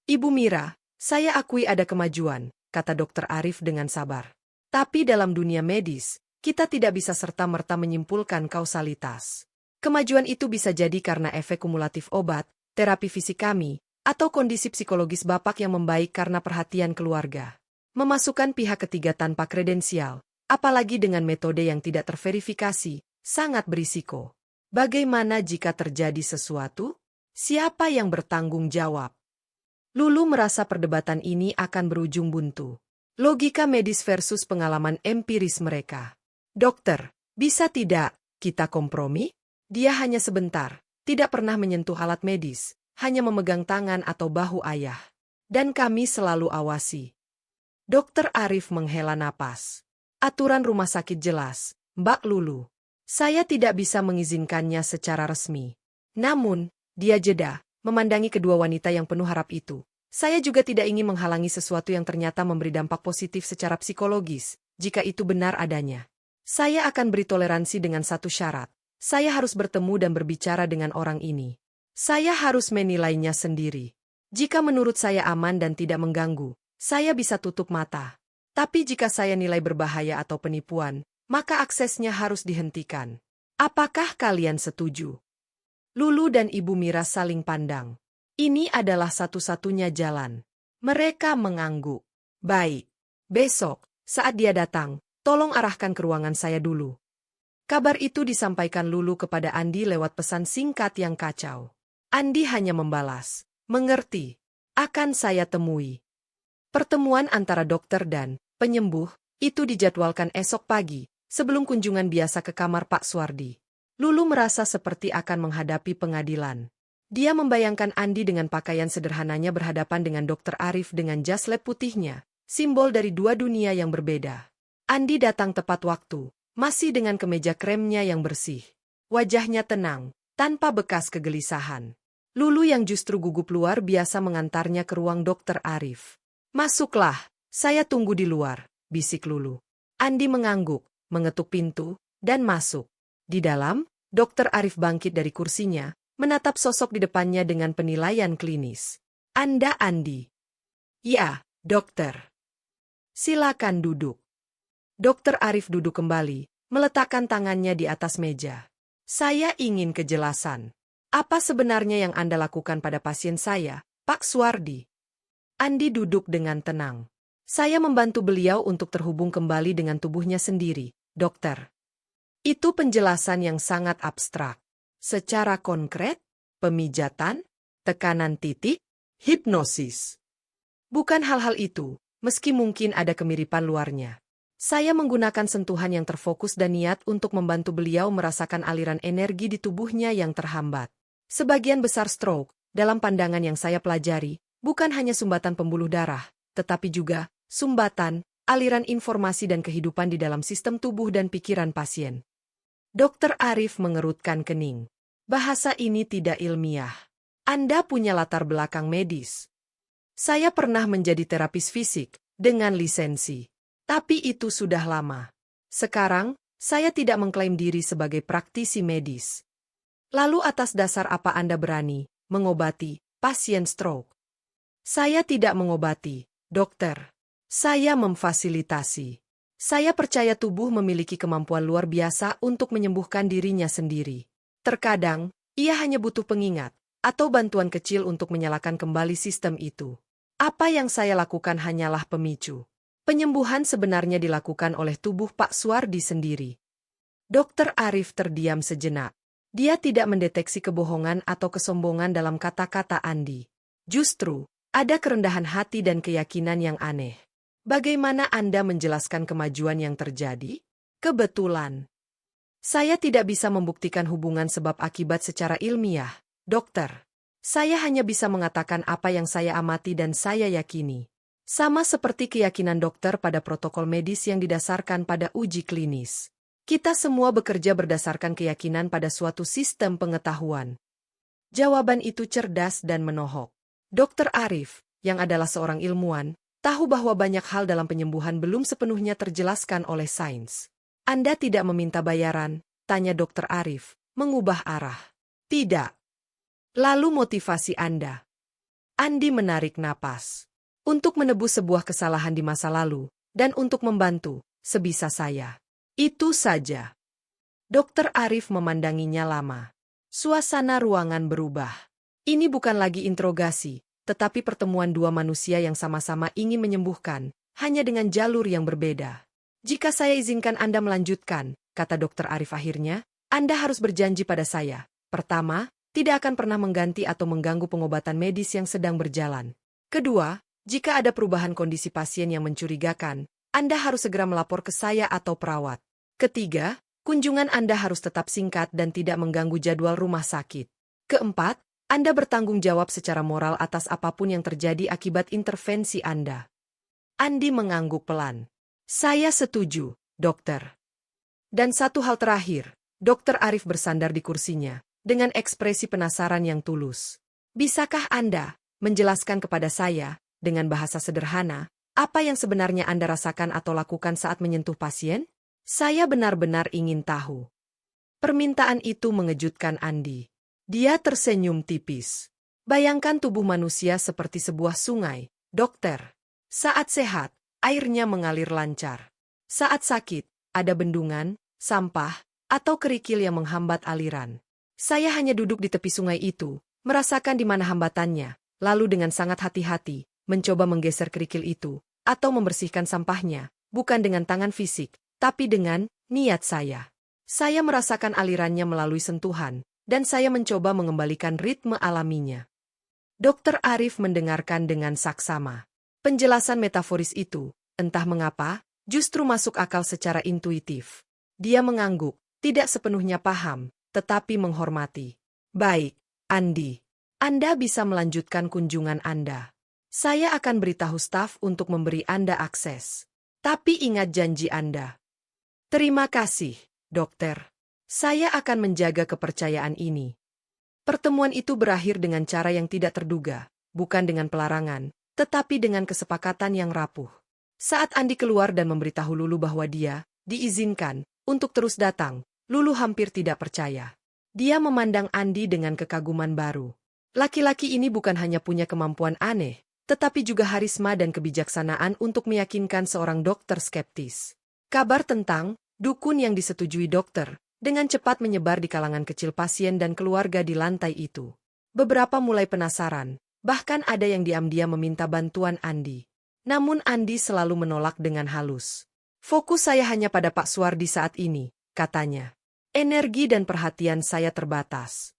Ibu Mira, saya akui ada kemajuan, kata Dokter Arif dengan sabar. Tapi dalam dunia medis, kita tidak bisa serta-merta menyimpulkan kausalitas. Kemajuan itu bisa jadi karena efek kumulatif obat, terapi fisik kami, atau kondisi psikologis Bapak yang membaik karena perhatian keluarga. Memasukkan pihak ketiga tanpa kredensial, apalagi dengan metode yang tidak terverifikasi, sangat berisiko. Bagaimana jika terjadi sesuatu? Siapa yang bertanggung jawab? Lulu merasa perdebatan ini akan berujung buntu. Logika medis versus pengalaman empiris mereka. Dokter, bisa tidak kita kompromi? Dia hanya sebentar, tidak pernah menyentuh alat medis, hanya memegang tangan atau bahu ayah. Dan kami selalu awasi. Dokter Arif menghela napas. Aturan rumah sakit jelas, Mbak Lulu. Saya tidak bisa mengizinkannya secara resmi. Namun, dia jeda, memandangi kedua wanita yang penuh harap itu. Saya juga tidak ingin menghalangi sesuatu yang ternyata memberi dampak positif secara psikologis, jika itu benar adanya. Saya akan beri toleransi dengan satu syarat. Saya harus bertemu dan berbicara dengan orang ini. Saya harus menilainya sendiri. Jika menurut saya aman dan tidak mengganggu, saya bisa tutup mata. Tapi jika saya nilai berbahaya atau penipuan, maka aksesnya harus dihentikan. Apakah kalian setuju? Lulu dan Ibu Mira saling pandang. Ini adalah satu-satunya jalan. Mereka mengangguk. Baik. Besok, saat dia datang, tolong arahkan ke ruangan saya dulu. Kabar itu disampaikan Lulu kepada Andi lewat pesan singkat yang kacau. Andi hanya membalas, mengerti. Akan saya temui. Pertemuan antara dokter dan penyembuh itu dijadwalkan esok pagi, sebelum kunjungan biasa ke kamar Pak Suwardi. Lulu merasa seperti akan menghadapi pengadilan. Dia membayangkan Andi dengan pakaian sederhananya berhadapan dengan Dokter Arif dengan jas lab putihnya, simbol dari dua dunia yang berbeda. Andi datang tepat waktu, masih dengan kemeja kremnya yang bersih. Wajahnya tenang, tanpa bekas kegelisahan. Lulu yang justru gugup luar biasa mengantarnya ke ruang Dokter Arif. Masuklah, saya tunggu di luar, bisik Lulu. Andi mengangguk, mengetuk pintu, dan masuk. Di dalam, Dokter Arif bangkit dari kursinya, menatap sosok di depannya dengan penilaian klinis. Anda Andi? Ya, dokter. Silakan duduk. Dokter Arif duduk kembali, meletakkan tangannya di atas meja. Saya ingin kejelasan. Apa sebenarnya yang Anda lakukan pada pasien saya, Pak Suwardi? Andi duduk dengan tenang. Saya membantu beliau untuk terhubung kembali dengan tubuhnya sendiri, dokter. Itu penjelasan yang sangat abstrak. Secara konkret, pemijatan, tekanan titik, hipnosis. Bukan hal-hal itu, meski mungkin ada kemiripan luarnya. Saya menggunakan sentuhan yang terfokus dan niat untuk membantu beliau merasakan aliran energi di tubuhnya yang terhambat. Sebagian besar stroke, dalam pandangan yang saya pelajari, bukan hanya sumbatan pembuluh darah, tetapi juga sumbatan, aliran informasi dan kehidupan di dalam sistem tubuh dan pikiran pasien. Dokter Arif mengerutkan kening. Bahasa ini tidak ilmiah. Anda punya latar belakang medis. Saya pernah menjadi terapis fisik dengan lisensi. Tapi itu sudah lama. Sekarang, saya tidak mengklaim diri sebagai praktisi medis. Lalu atas dasar apa Anda berani mengobati pasien stroke? Saya tidak mengobati, dokter. Saya memfasilitasi. Saya percaya tubuh memiliki kemampuan luar biasa untuk menyembuhkan dirinya sendiri. Terkadang, ia hanya butuh pengingat atau bantuan kecil untuk menyalakan kembali sistem itu. Apa yang saya lakukan hanyalah pemicu. Penyembuhan sebenarnya dilakukan oleh tubuh Pak Suwardi sendiri. Dokter Arif terdiam sejenak. Dia tidak mendeteksi kebohongan atau kesombongan dalam kata-kata Andi. Justru, ada kerendahan hati dan keyakinan yang aneh. Bagaimana Anda menjelaskan kemajuan yang terjadi? Kebetulan. Saya tidak bisa membuktikan hubungan sebab akibat secara ilmiah, dokter. Saya hanya bisa mengatakan apa yang saya amati dan saya yakini. Sama seperti keyakinan dokter pada protokol medis yang didasarkan pada uji klinis. Kita semua bekerja berdasarkan keyakinan pada suatu sistem pengetahuan. Jawaban itu cerdas dan menohok. Dokter Arif, yang adalah seorang ilmuwan, tahu bahwa banyak hal dalam penyembuhan belum sepenuhnya terjelaskan oleh sains. Anda tidak meminta bayaran, tanya Dokter Arif, mengubah arah. Tidak. Lalu motivasi Anda? Andi menarik napas. Untuk menebus sebuah kesalahan di masa lalu, dan untuk membantu, sebisa saya. Itu saja. Dokter Arif memandanginya lama. Suasana ruangan berubah. Ini bukan lagi interogasi, tetapi pertemuan dua manusia yang sama-sama ingin menyembuhkan, hanya dengan jalur yang berbeda. Jika saya izinkan Anda melanjutkan, kata Dokter Arif akhirnya, Anda harus berjanji pada saya. Pertama, tidak akan pernah mengganti atau mengganggu pengobatan medis yang sedang berjalan. Kedua, jika ada perubahan kondisi pasien yang mencurigakan, Anda harus segera melapor ke saya atau perawat. Ketiga, kunjungan Anda harus tetap singkat dan tidak mengganggu jadwal rumah sakit. Keempat, Anda bertanggung jawab secara moral atas apapun yang terjadi akibat intervensi Anda. Andi mengangguk pelan. Saya setuju, dokter. Dan satu hal terakhir, Dokter Arif bersandar di kursinya, dengan ekspresi penasaran yang tulus. Bisakah Anda menjelaskan kepada saya, dengan bahasa sederhana, apa yang sebenarnya Anda rasakan atau lakukan saat menyentuh pasien? Saya benar-benar ingin tahu. Permintaan itu mengejutkan Andi. Dia tersenyum tipis. Bayangkan tubuh manusia seperti sebuah sungai, dokter. Saat sehat, airnya mengalir lancar. Saat sakit, ada bendungan, sampah, atau kerikil yang menghambat aliran. Saya hanya duduk di tepi sungai itu, merasakan di mana hambatannya, lalu dengan sangat hati-hati, mencoba menggeser kerikil itu, atau membersihkan sampahnya, bukan dengan tangan fisik, tapi dengan niat saya. Saya merasakan alirannya melalui sentuhan, dan saya mencoba mengembalikan ritme alaminya. Dokter Arif mendengarkan dengan saksama. Penjelasan metaforis itu, entah mengapa, justru masuk akal secara intuitif. Dia mengangguk, tidak sepenuhnya paham, tetapi menghormati. Baik, Andi. Anda bisa melanjutkan kunjungan Anda. Saya akan beritahu staf untuk memberi Anda akses. Tapi ingat janji Anda. Terima kasih, dokter. Saya akan menjaga kepercayaan ini. Pertemuan itu berakhir dengan cara yang tidak terduga, bukan dengan pelarangan, tetapi dengan kesepakatan yang rapuh. Saat Andi keluar dan memberitahu Lulu bahwa dia diizinkan untuk terus datang, Lulu hampir tidak percaya. Dia memandang Andi dengan kekaguman baru. Laki-laki ini bukan hanya punya kemampuan aneh, tetapi juga harisma dan kebijaksanaan untuk meyakinkan seorang dokter skeptis. Kabar tentang dukun yang disetujui dokter dengan cepat menyebar di kalangan kecil pasien dan keluarga di lantai itu. Beberapa mulai penasaran, bahkan ada yang diam-diam meminta bantuan Andi. Namun Andi selalu menolak dengan halus. Fokus saya hanya pada Pak Suwardi saat ini, katanya. Energi dan perhatian saya terbatas.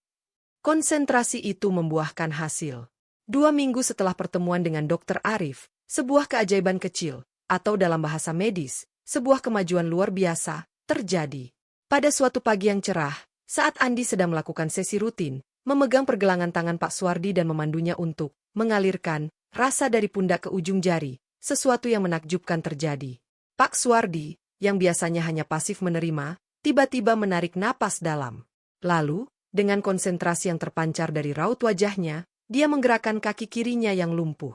Konsentrasi itu membuahkan hasil. 2 minggu setelah pertemuan dengan Dokter Arif, sebuah keajaiban kecil, atau dalam bahasa medis, sebuah kemajuan luar biasa, terjadi. Pada suatu pagi yang cerah, saat Andi sedang melakukan sesi rutin, memegang pergelangan tangan Pak Suwardi dan memandunya untuk mengalirkan rasa dari pundak ke ujung jari, sesuatu yang menakjubkan terjadi. Pak Suwardi, yang biasanya hanya pasif menerima, tiba-tiba menarik napas dalam. Lalu, dengan konsentrasi yang terpancar dari raut wajahnya, dia menggerakkan kaki kirinya yang lumpuh.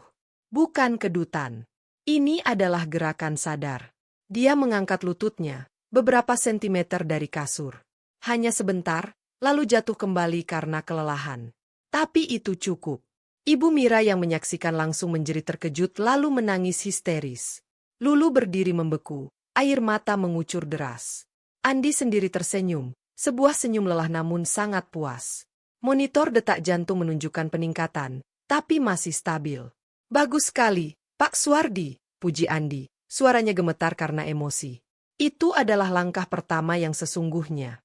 bukan kedutan. Ini adalah gerakan sadar. Dia mengangkat lututnya beberapa sentimeter dari kasur. Hanya sebentar, lalu jatuh kembali karena kelelahan. Tapi itu cukup. Ibu Mira yang menyaksikan langsung menjerit terkejut lalu menangis histeris. Lulu berdiri membeku, air mata mengucur deras. Andi sendiri tersenyum, sebuah senyum lelah namun sangat puas. Monitor detak jantung menunjukkan peningkatan, tapi masih stabil. Bagus sekali, Pak Suwardi, puji Andi. Suaranya gemetar karena emosi. Itu adalah langkah pertama yang sesungguhnya.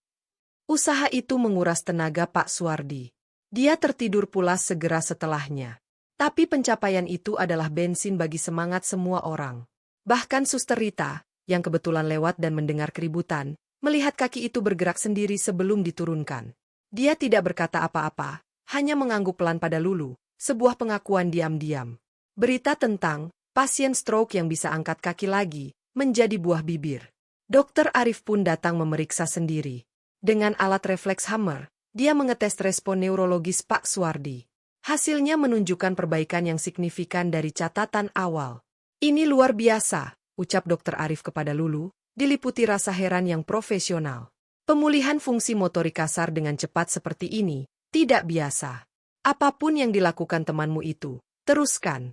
Usaha itu menguras tenaga Pak Suwardi. Dia tertidur pulas segera setelahnya. Tapi pencapaian itu adalah bensin bagi semangat semua orang. Bahkan Suster Rita, yang kebetulan lewat dan mendengar keributan, melihat kaki itu bergerak sendiri sebelum diturunkan. Dia tidak berkata apa-apa, hanya mengangguk pelan pada Lulu, sebuah pengakuan diam-diam. Berita tentang pasien stroke yang bisa angkat kaki lagi menjadi buah bibir. Dokter Arif pun datang memeriksa sendiri. Dengan alat refleks Hammer, dia mengetes respon neurologis Pak Suwardi. Hasilnya menunjukkan perbaikan yang signifikan dari catatan awal. Ini luar biasa, ucap Dokter Arif kepada Lulu, diliputi rasa heran yang profesional. Pemulihan fungsi motorik kasar dengan cepat seperti ini, tidak biasa. Apapun yang dilakukan temanmu itu, teruskan.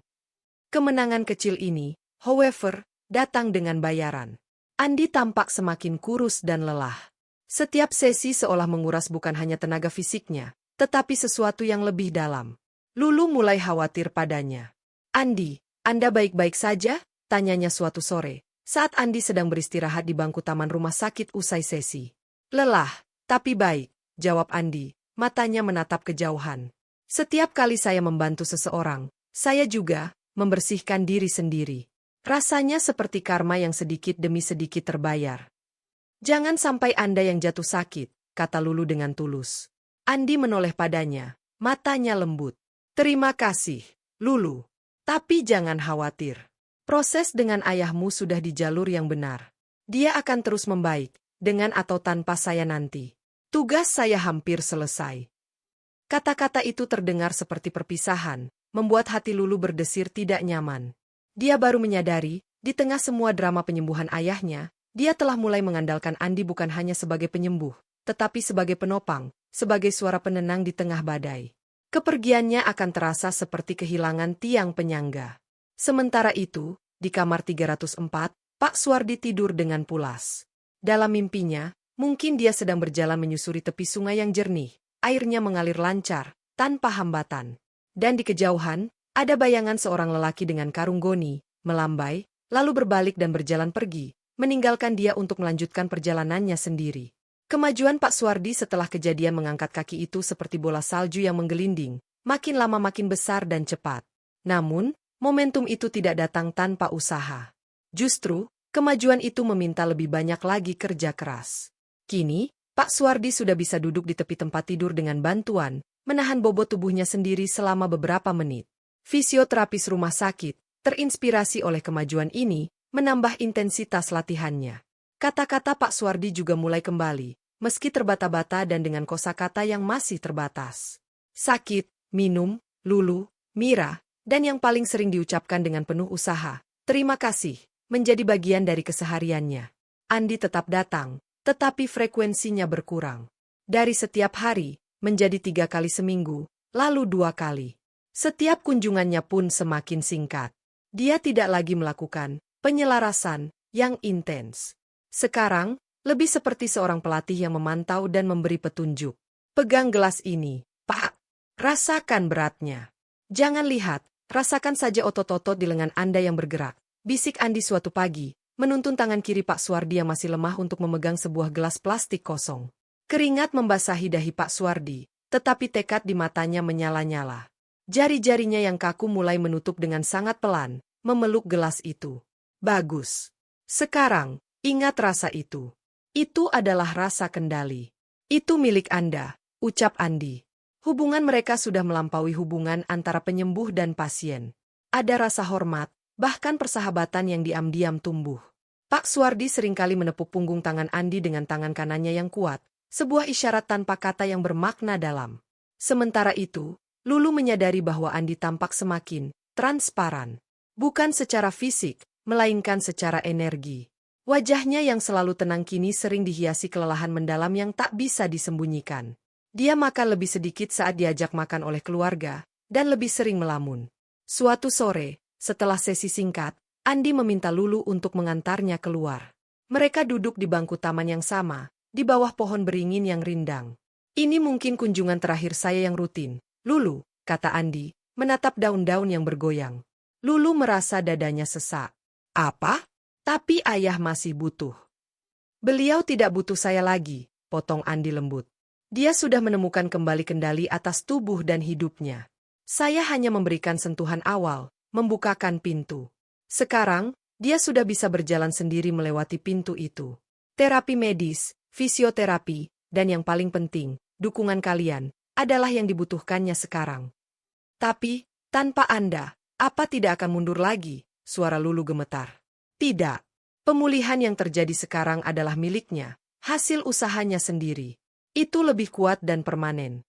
Kemenangan kecil ini, however, datang dengan bayaran. Andi tampak semakin kurus dan lelah. Setiap sesi seolah menguras bukan hanya tenaga fisiknya, tetapi sesuatu yang lebih dalam. Lulu mulai khawatir padanya. Andi, Anda baik-baik saja? Tanyanya suatu sore, saat Andi sedang beristirahat di bangku taman rumah sakit usai sesi. Lelah, tapi baik, jawab Andi, matanya menatap kejauhan. Setiap kali saya membantu seseorang, saya juga membersihkan diri sendiri. Rasanya seperti karma yang sedikit demi sedikit terbayar. Jangan sampai Anda yang jatuh sakit, kata Lulu dengan tulus. Andi menoleh padanya, matanya lembut. Terima kasih, Lulu. Tapi jangan khawatir. Proses dengan ayahmu sudah di jalur yang benar. Dia akan terus membaik, dengan atau tanpa saya nanti. Tugas saya hampir selesai. Kata-kata itu terdengar seperti perpisahan, membuat hati Lulu berdesir tidak nyaman. Dia baru menyadari, di tengah semua drama penyembuhan ayahnya, dia telah mulai mengandalkan Andi bukan hanya sebagai penyembuh, tetapi sebagai penopang, sebagai suara penenang di tengah badai. Kepergiannya akan terasa seperti kehilangan tiang penyangga. Sementara itu, di kamar 304, Pak Suwardi tidur dengan pulas. Dalam mimpinya, mungkin dia sedang berjalan menyusuri tepi sungai yang jernih, airnya mengalir lancar, tanpa hambatan. Dan di kejauhan, ada bayangan seorang lelaki dengan karung goni, melambai, lalu berbalik dan berjalan pergi, meninggalkan dia untuk melanjutkan perjalanannya sendiri. Kemajuan Pak Suwardi setelah kejadian mengangkat kaki itu seperti bola salju yang menggelinding, makin lama makin besar dan cepat. Namun, momentum itu tidak datang tanpa usaha. Justru, kemajuan itu meminta lebih banyak lagi kerja keras. Kini, Pak Suwardi sudah bisa duduk di tepi tempat tidur dengan bantuan, menahan bobot tubuhnya sendiri selama beberapa menit. Fisioterapis rumah sakit, terinspirasi oleh kemajuan ini, menambah intensitas latihannya. Kata-kata Pak Suwardi juga mulai kembali, meski terbata-bata dan dengan kosakata yang masih terbatas. Sakit, minum, Lulu, Mira, dan yang paling sering diucapkan dengan penuh usaha, terima kasih, menjadi bagian dari kesehariannya. Andi tetap datang, tetapi frekuensinya berkurang. Dari setiap hari, menjadi 3 kali seminggu, lalu 2 kali. Setiap kunjungannya pun semakin singkat. Dia tidak lagi melakukan penyelarasan yang intens. Sekarang, lebih seperti seorang pelatih yang memantau dan memberi petunjuk. Pegang gelas ini, Pak. Rasakan beratnya. Jangan lihat, rasakan saja otot-otot di lengan Anda yang bergerak. Bisik Andi suatu pagi, menuntun tangan kiri Pak Suwardi yang masih lemah untuk memegang sebuah gelas plastik kosong. Keringat membasahi dahi Pak Suwardi, tetapi tekad di matanya menyala-nyala. Jari-jarinya yang kaku mulai menutup dengan sangat pelan, memeluk gelas itu. Bagus. Sekarang, ingat rasa itu. Itu adalah rasa kendali. Itu milik Anda, ucap Andi. Hubungan mereka sudah melampaui hubungan antara penyembuh dan pasien. Ada rasa hormat, bahkan persahabatan yang diam-diam tumbuh. Pak Suwardi seringkali menepuk punggung tangan Andi dengan tangan kanannya yang kuat, sebuah isyarat tanpa kata yang bermakna dalam. Sementara itu, Lulu menyadari bahwa Andi tampak semakin transparan. Bukan secara fisik, melainkan secara energi. Wajahnya yang selalu tenang kini sering dihiasi kelelahan mendalam yang tak bisa disembunyikan. Dia makan lebih sedikit saat diajak makan oleh keluarga, dan lebih sering melamun. Suatu sore, setelah sesi singkat, Andi meminta Lulu untuk mengantarnya keluar. Mereka duduk di bangku taman yang sama, di bawah pohon beringin yang rindang. Ini mungkin kunjungan terakhir saya yang rutin, Lulu, kata Andi, menatap daun-daun yang bergoyang. Lulu merasa dadanya sesak. Apa? Tapi ayah masih butuh. Beliau tidak butuh saya lagi, potong Andi lembut. Dia sudah menemukan kembali kendali atas tubuh dan hidupnya. Saya hanya memberikan sentuhan awal, membukakan pintu. Sekarang, dia sudah bisa berjalan sendiri melewati pintu itu. Terapi medis, fisioterapi, dan yang paling penting, dukungan kalian, adalah yang dibutuhkannya sekarang. Tapi, tanpa Anda, apa tidak akan mundur lagi? Suara Lulu gemetar. Tidak. Pemulihan yang terjadi sekarang adalah miliknya, hasil usahanya sendiri. Itu lebih kuat dan permanen.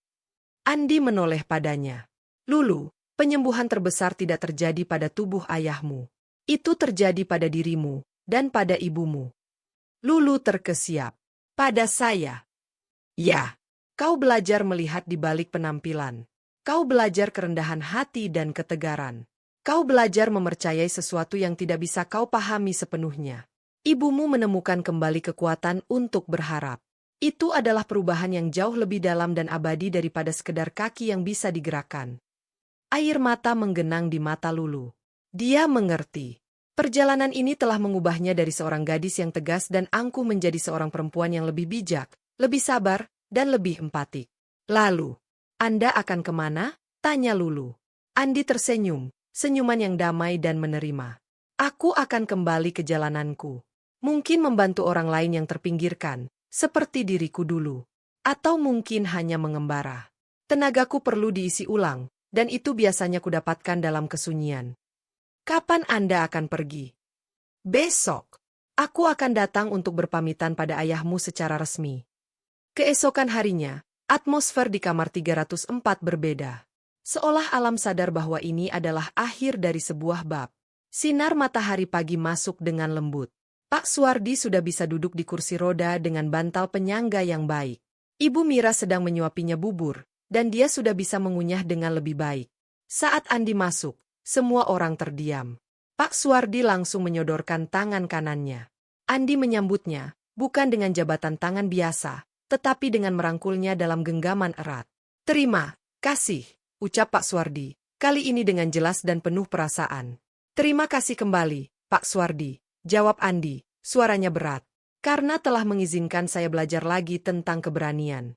Andi menoleh padanya. Lulu, penyembuhan terbesar tidak terjadi pada tubuh ayahmu. Itu terjadi pada dirimu, dan pada ibumu. Lulu terkesiap. Pada saya. Ya. Kau belajar melihat di balik penampilan. Kau belajar kerendahan hati dan ketegaran. Kau belajar mempercayai sesuatu yang tidak bisa kau pahami sepenuhnya. Ibumu menemukan kembali kekuatan untuk berharap. Itu adalah perubahan yang jauh lebih dalam dan abadi daripada sekedar kaki yang bisa digerakkan. Air mata menggenang di mata Lulu. Dia mengerti. Perjalanan ini telah mengubahnya dari seorang gadis yang tegas dan angkuh menjadi seorang perempuan yang lebih bijak, lebih sabar, dan lebih empatik. Lalu, Anda akan kemana? Tanya Lulu. Andi tersenyum. Senyuman yang damai dan menerima. Aku akan kembali ke jalananku. Mungkin membantu orang lain yang terpinggirkan, seperti diriku dulu. Atau mungkin hanya mengembara. Tenagaku perlu diisi ulang, dan itu biasanya kudapatkan dalam kesunyian. Kapan Anda akan pergi? Besok. Aku akan datang untuk berpamitan pada ayahmu secara resmi. Keesokan harinya, atmosfer di kamar 304 berbeda. Seolah alam sadar bahwa ini adalah akhir dari sebuah bab. Sinar matahari pagi masuk dengan lembut. Pak Suwardi sudah bisa duduk di kursi roda dengan bantal penyangga yang baik. Ibu Mira sedang menyuapinya bubur, dan dia sudah bisa mengunyah dengan lebih baik. Saat Andi masuk, semua orang terdiam. Pak Suwardi langsung menyodorkan tangan kanannya. Andi menyambutnya, bukan dengan jabatan tangan biasa, tetapi dengan merangkulnya dalam genggaman erat. Terima kasih. Ucap Pak Suwardi, kali ini dengan jelas dan penuh perasaan. Terima kasih kembali, Pak Suwardi, jawab Andi, suaranya berat. Karena telah mengizinkan saya belajar lagi tentang keberanian.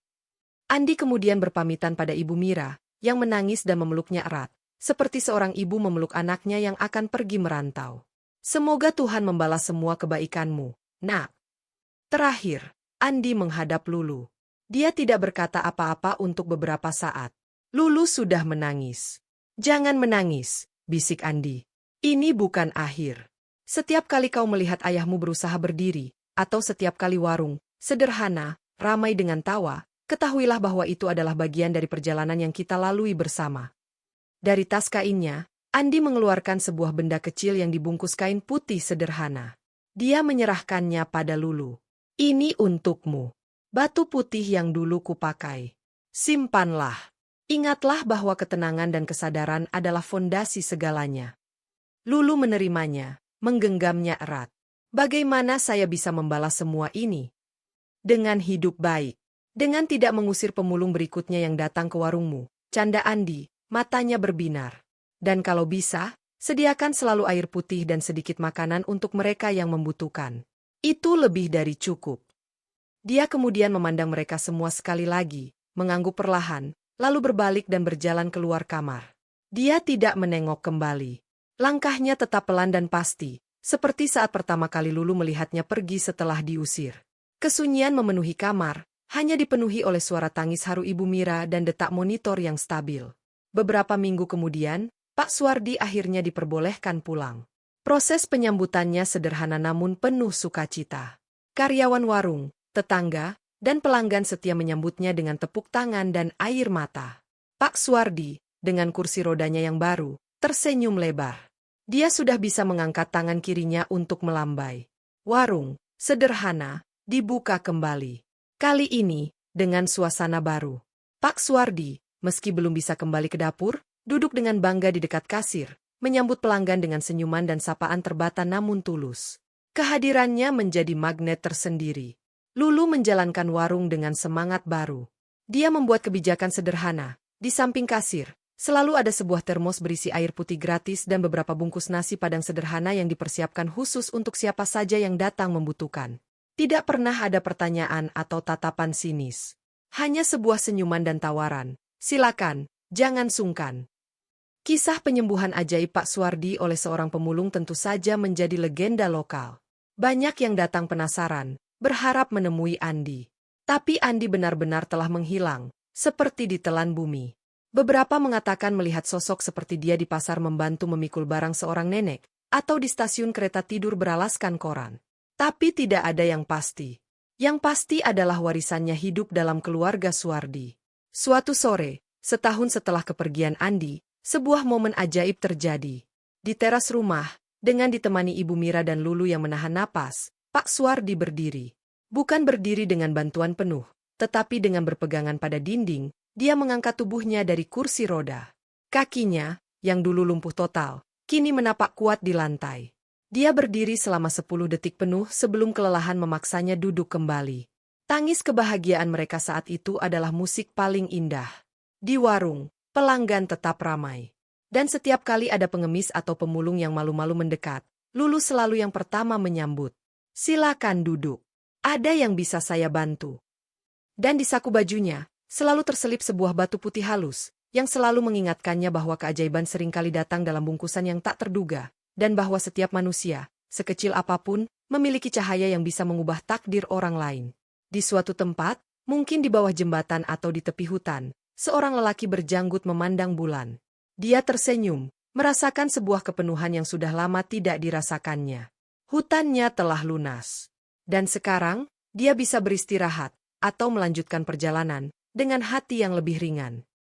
Andi kemudian berpamitan pada Ibu Mira, yang menangis dan memeluknya erat, seperti seorang ibu memeluk anaknya yang akan pergi merantau. Semoga Tuhan membalas semua kebaikanmu, Nak. Terakhir, Andi menghadap Lulu. Dia tidak berkata apa-apa untuk beberapa saat. Lulu sudah menangis. Jangan menangis, bisik Andi. Ini bukan akhir. Setiap kali kau melihat ayahmu berusaha berdiri, atau setiap kali warung, sederhana, ramai dengan tawa, ketahuilah bahwa itu adalah bagian dari perjalanan yang kita lalui bersama. Dari tas kainnya, Andi mengeluarkan sebuah benda kecil yang dibungkus kain putih sederhana. Dia menyerahkannya pada Lulu. Ini untukmu. Batu putih yang dulu kupakai. Simpanlah. Ingatlah bahwa ketenangan dan kesadaran adalah fondasi segalanya. Lulu menerimanya, menggenggamnya erat. Bagaimana saya bisa membalas semua ini? Dengan hidup baik. Dengan tidak mengusir pemulung berikutnya yang datang ke warungmu. Canda Andi, matanya berbinar. Dan kalau bisa, sediakan selalu air putih dan sedikit makanan untuk mereka yang membutuhkan. Itu lebih dari cukup. Dia kemudian memandang mereka semua sekali lagi, mengangguk perlahan, lalu berbalik dan berjalan keluar kamar. Dia tidak menengok kembali. Langkahnya tetap pelan dan pasti, seperti saat pertama kali Lulu melihatnya pergi setelah diusir. Kesunyian memenuhi kamar, hanya dipenuhi oleh suara tangis haru Ibu Mira dan detak monitor yang stabil. Beberapa minggu kemudian, Pak Suwardi akhirnya diperbolehkan pulang. Proses penyambutannya sederhana namun penuh sukacita. Karyawan warung, tetangga, dan pelanggan setia menyambutnya dengan tepuk tangan dan air mata. Pak Suwardi, dengan kursi rodanya yang baru, tersenyum lebar. Dia sudah bisa mengangkat tangan kirinya untuk melambai. Warung, sederhana, dibuka kembali. Kali ini, dengan suasana baru. Pak Suwardi, meski belum bisa kembali ke dapur, duduk dengan bangga di dekat kasir, menyambut pelanggan dengan senyuman dan sapaan terbata namun tulus. Kehadirannya menjadi magnet tersendiri. Lulu menjalankan warung dengan semangat baru. Dia membuat kebijakan sederhana. Di samping kasir, selalu ada sebuah termos berisi air putih gratis dan beberapa bungkus nasi padang sederhana yang dipersiapkan khusus untuk siapa saja yang datang membutuhkan. Tidak pernah ada pertanyaan atau tatapan sinis. Hanya sebuah senyuman dan tawaran. Silakan, jangan sungkan. Kisah penyembuhan ajaib Pak Suwardi oleh seorang pemulung tentu saja menjadi legenda lokal. Banyak yang datang penasaran, berharap menemui Andi. Tapi Andi benar-benar telah menghilang, seperti ditelan bumi. Beberapa mengatakan melihat sosok seperti dia di pasar membantu memikul barang seorang nenek, atau di stasiun kereta tidur beralaskan koran. Tapi tidak ada yang pasti. Yang pasti adalah warisannya hidup dalam keluarga Suwardi. Suatu sore, setahun setelah kepergian Andi, sebuah momen ajaib terjadi. Di teras rumah, dengan ditemani Ibu Mira dan Lulu yang menahan napas, Pak Suwardi berdiri. Bukan berdiri dengan bantuan penuh, tetapi dengan berpegangan pada dinding, dia mengangkat tubuhnya dari kursi roda. Kakinya, yang dulu lumpuh total, kini menapak kuat di lantai. Dia berdiri selama 10 detik penuh sebelum kelelahan memaksanya duduk kembali. Tangis kebahagiaan mereka saat itu adalah musik paling indah. Di warung, pelanggan tetap ramai. Dan setiap kali ada pengemis atau pemulung yang malu-malu mendekat, Lulu selalu yang pertama menyambut. Silakan duduk. Ada yang bisa saya bantu. Dan di saku bajunya, selalu terselip sebuah batu putih halus, yang selalu mengingatkannya bahwa keajaiban seringkali datang dalam bungkusan yang tak terduga, dan bahwa setiap manusia, sekecil apapun, memiliki cahaya yang bisa mengubah takdir orang lain. Di suatu tempat, mungkin di bawah jembatan atau di tepi hutan, seorang lelaki berjanggut memandang bulan. Dia tersenyum, merasakan sebuah kepenuhan yang sudah lama tidak dirasakannya. Hutannya telah lunas. Dan sekarang, dia bisa beristirahat, atau melanjutkan perjalanan, dengan hati yang lebih ringan.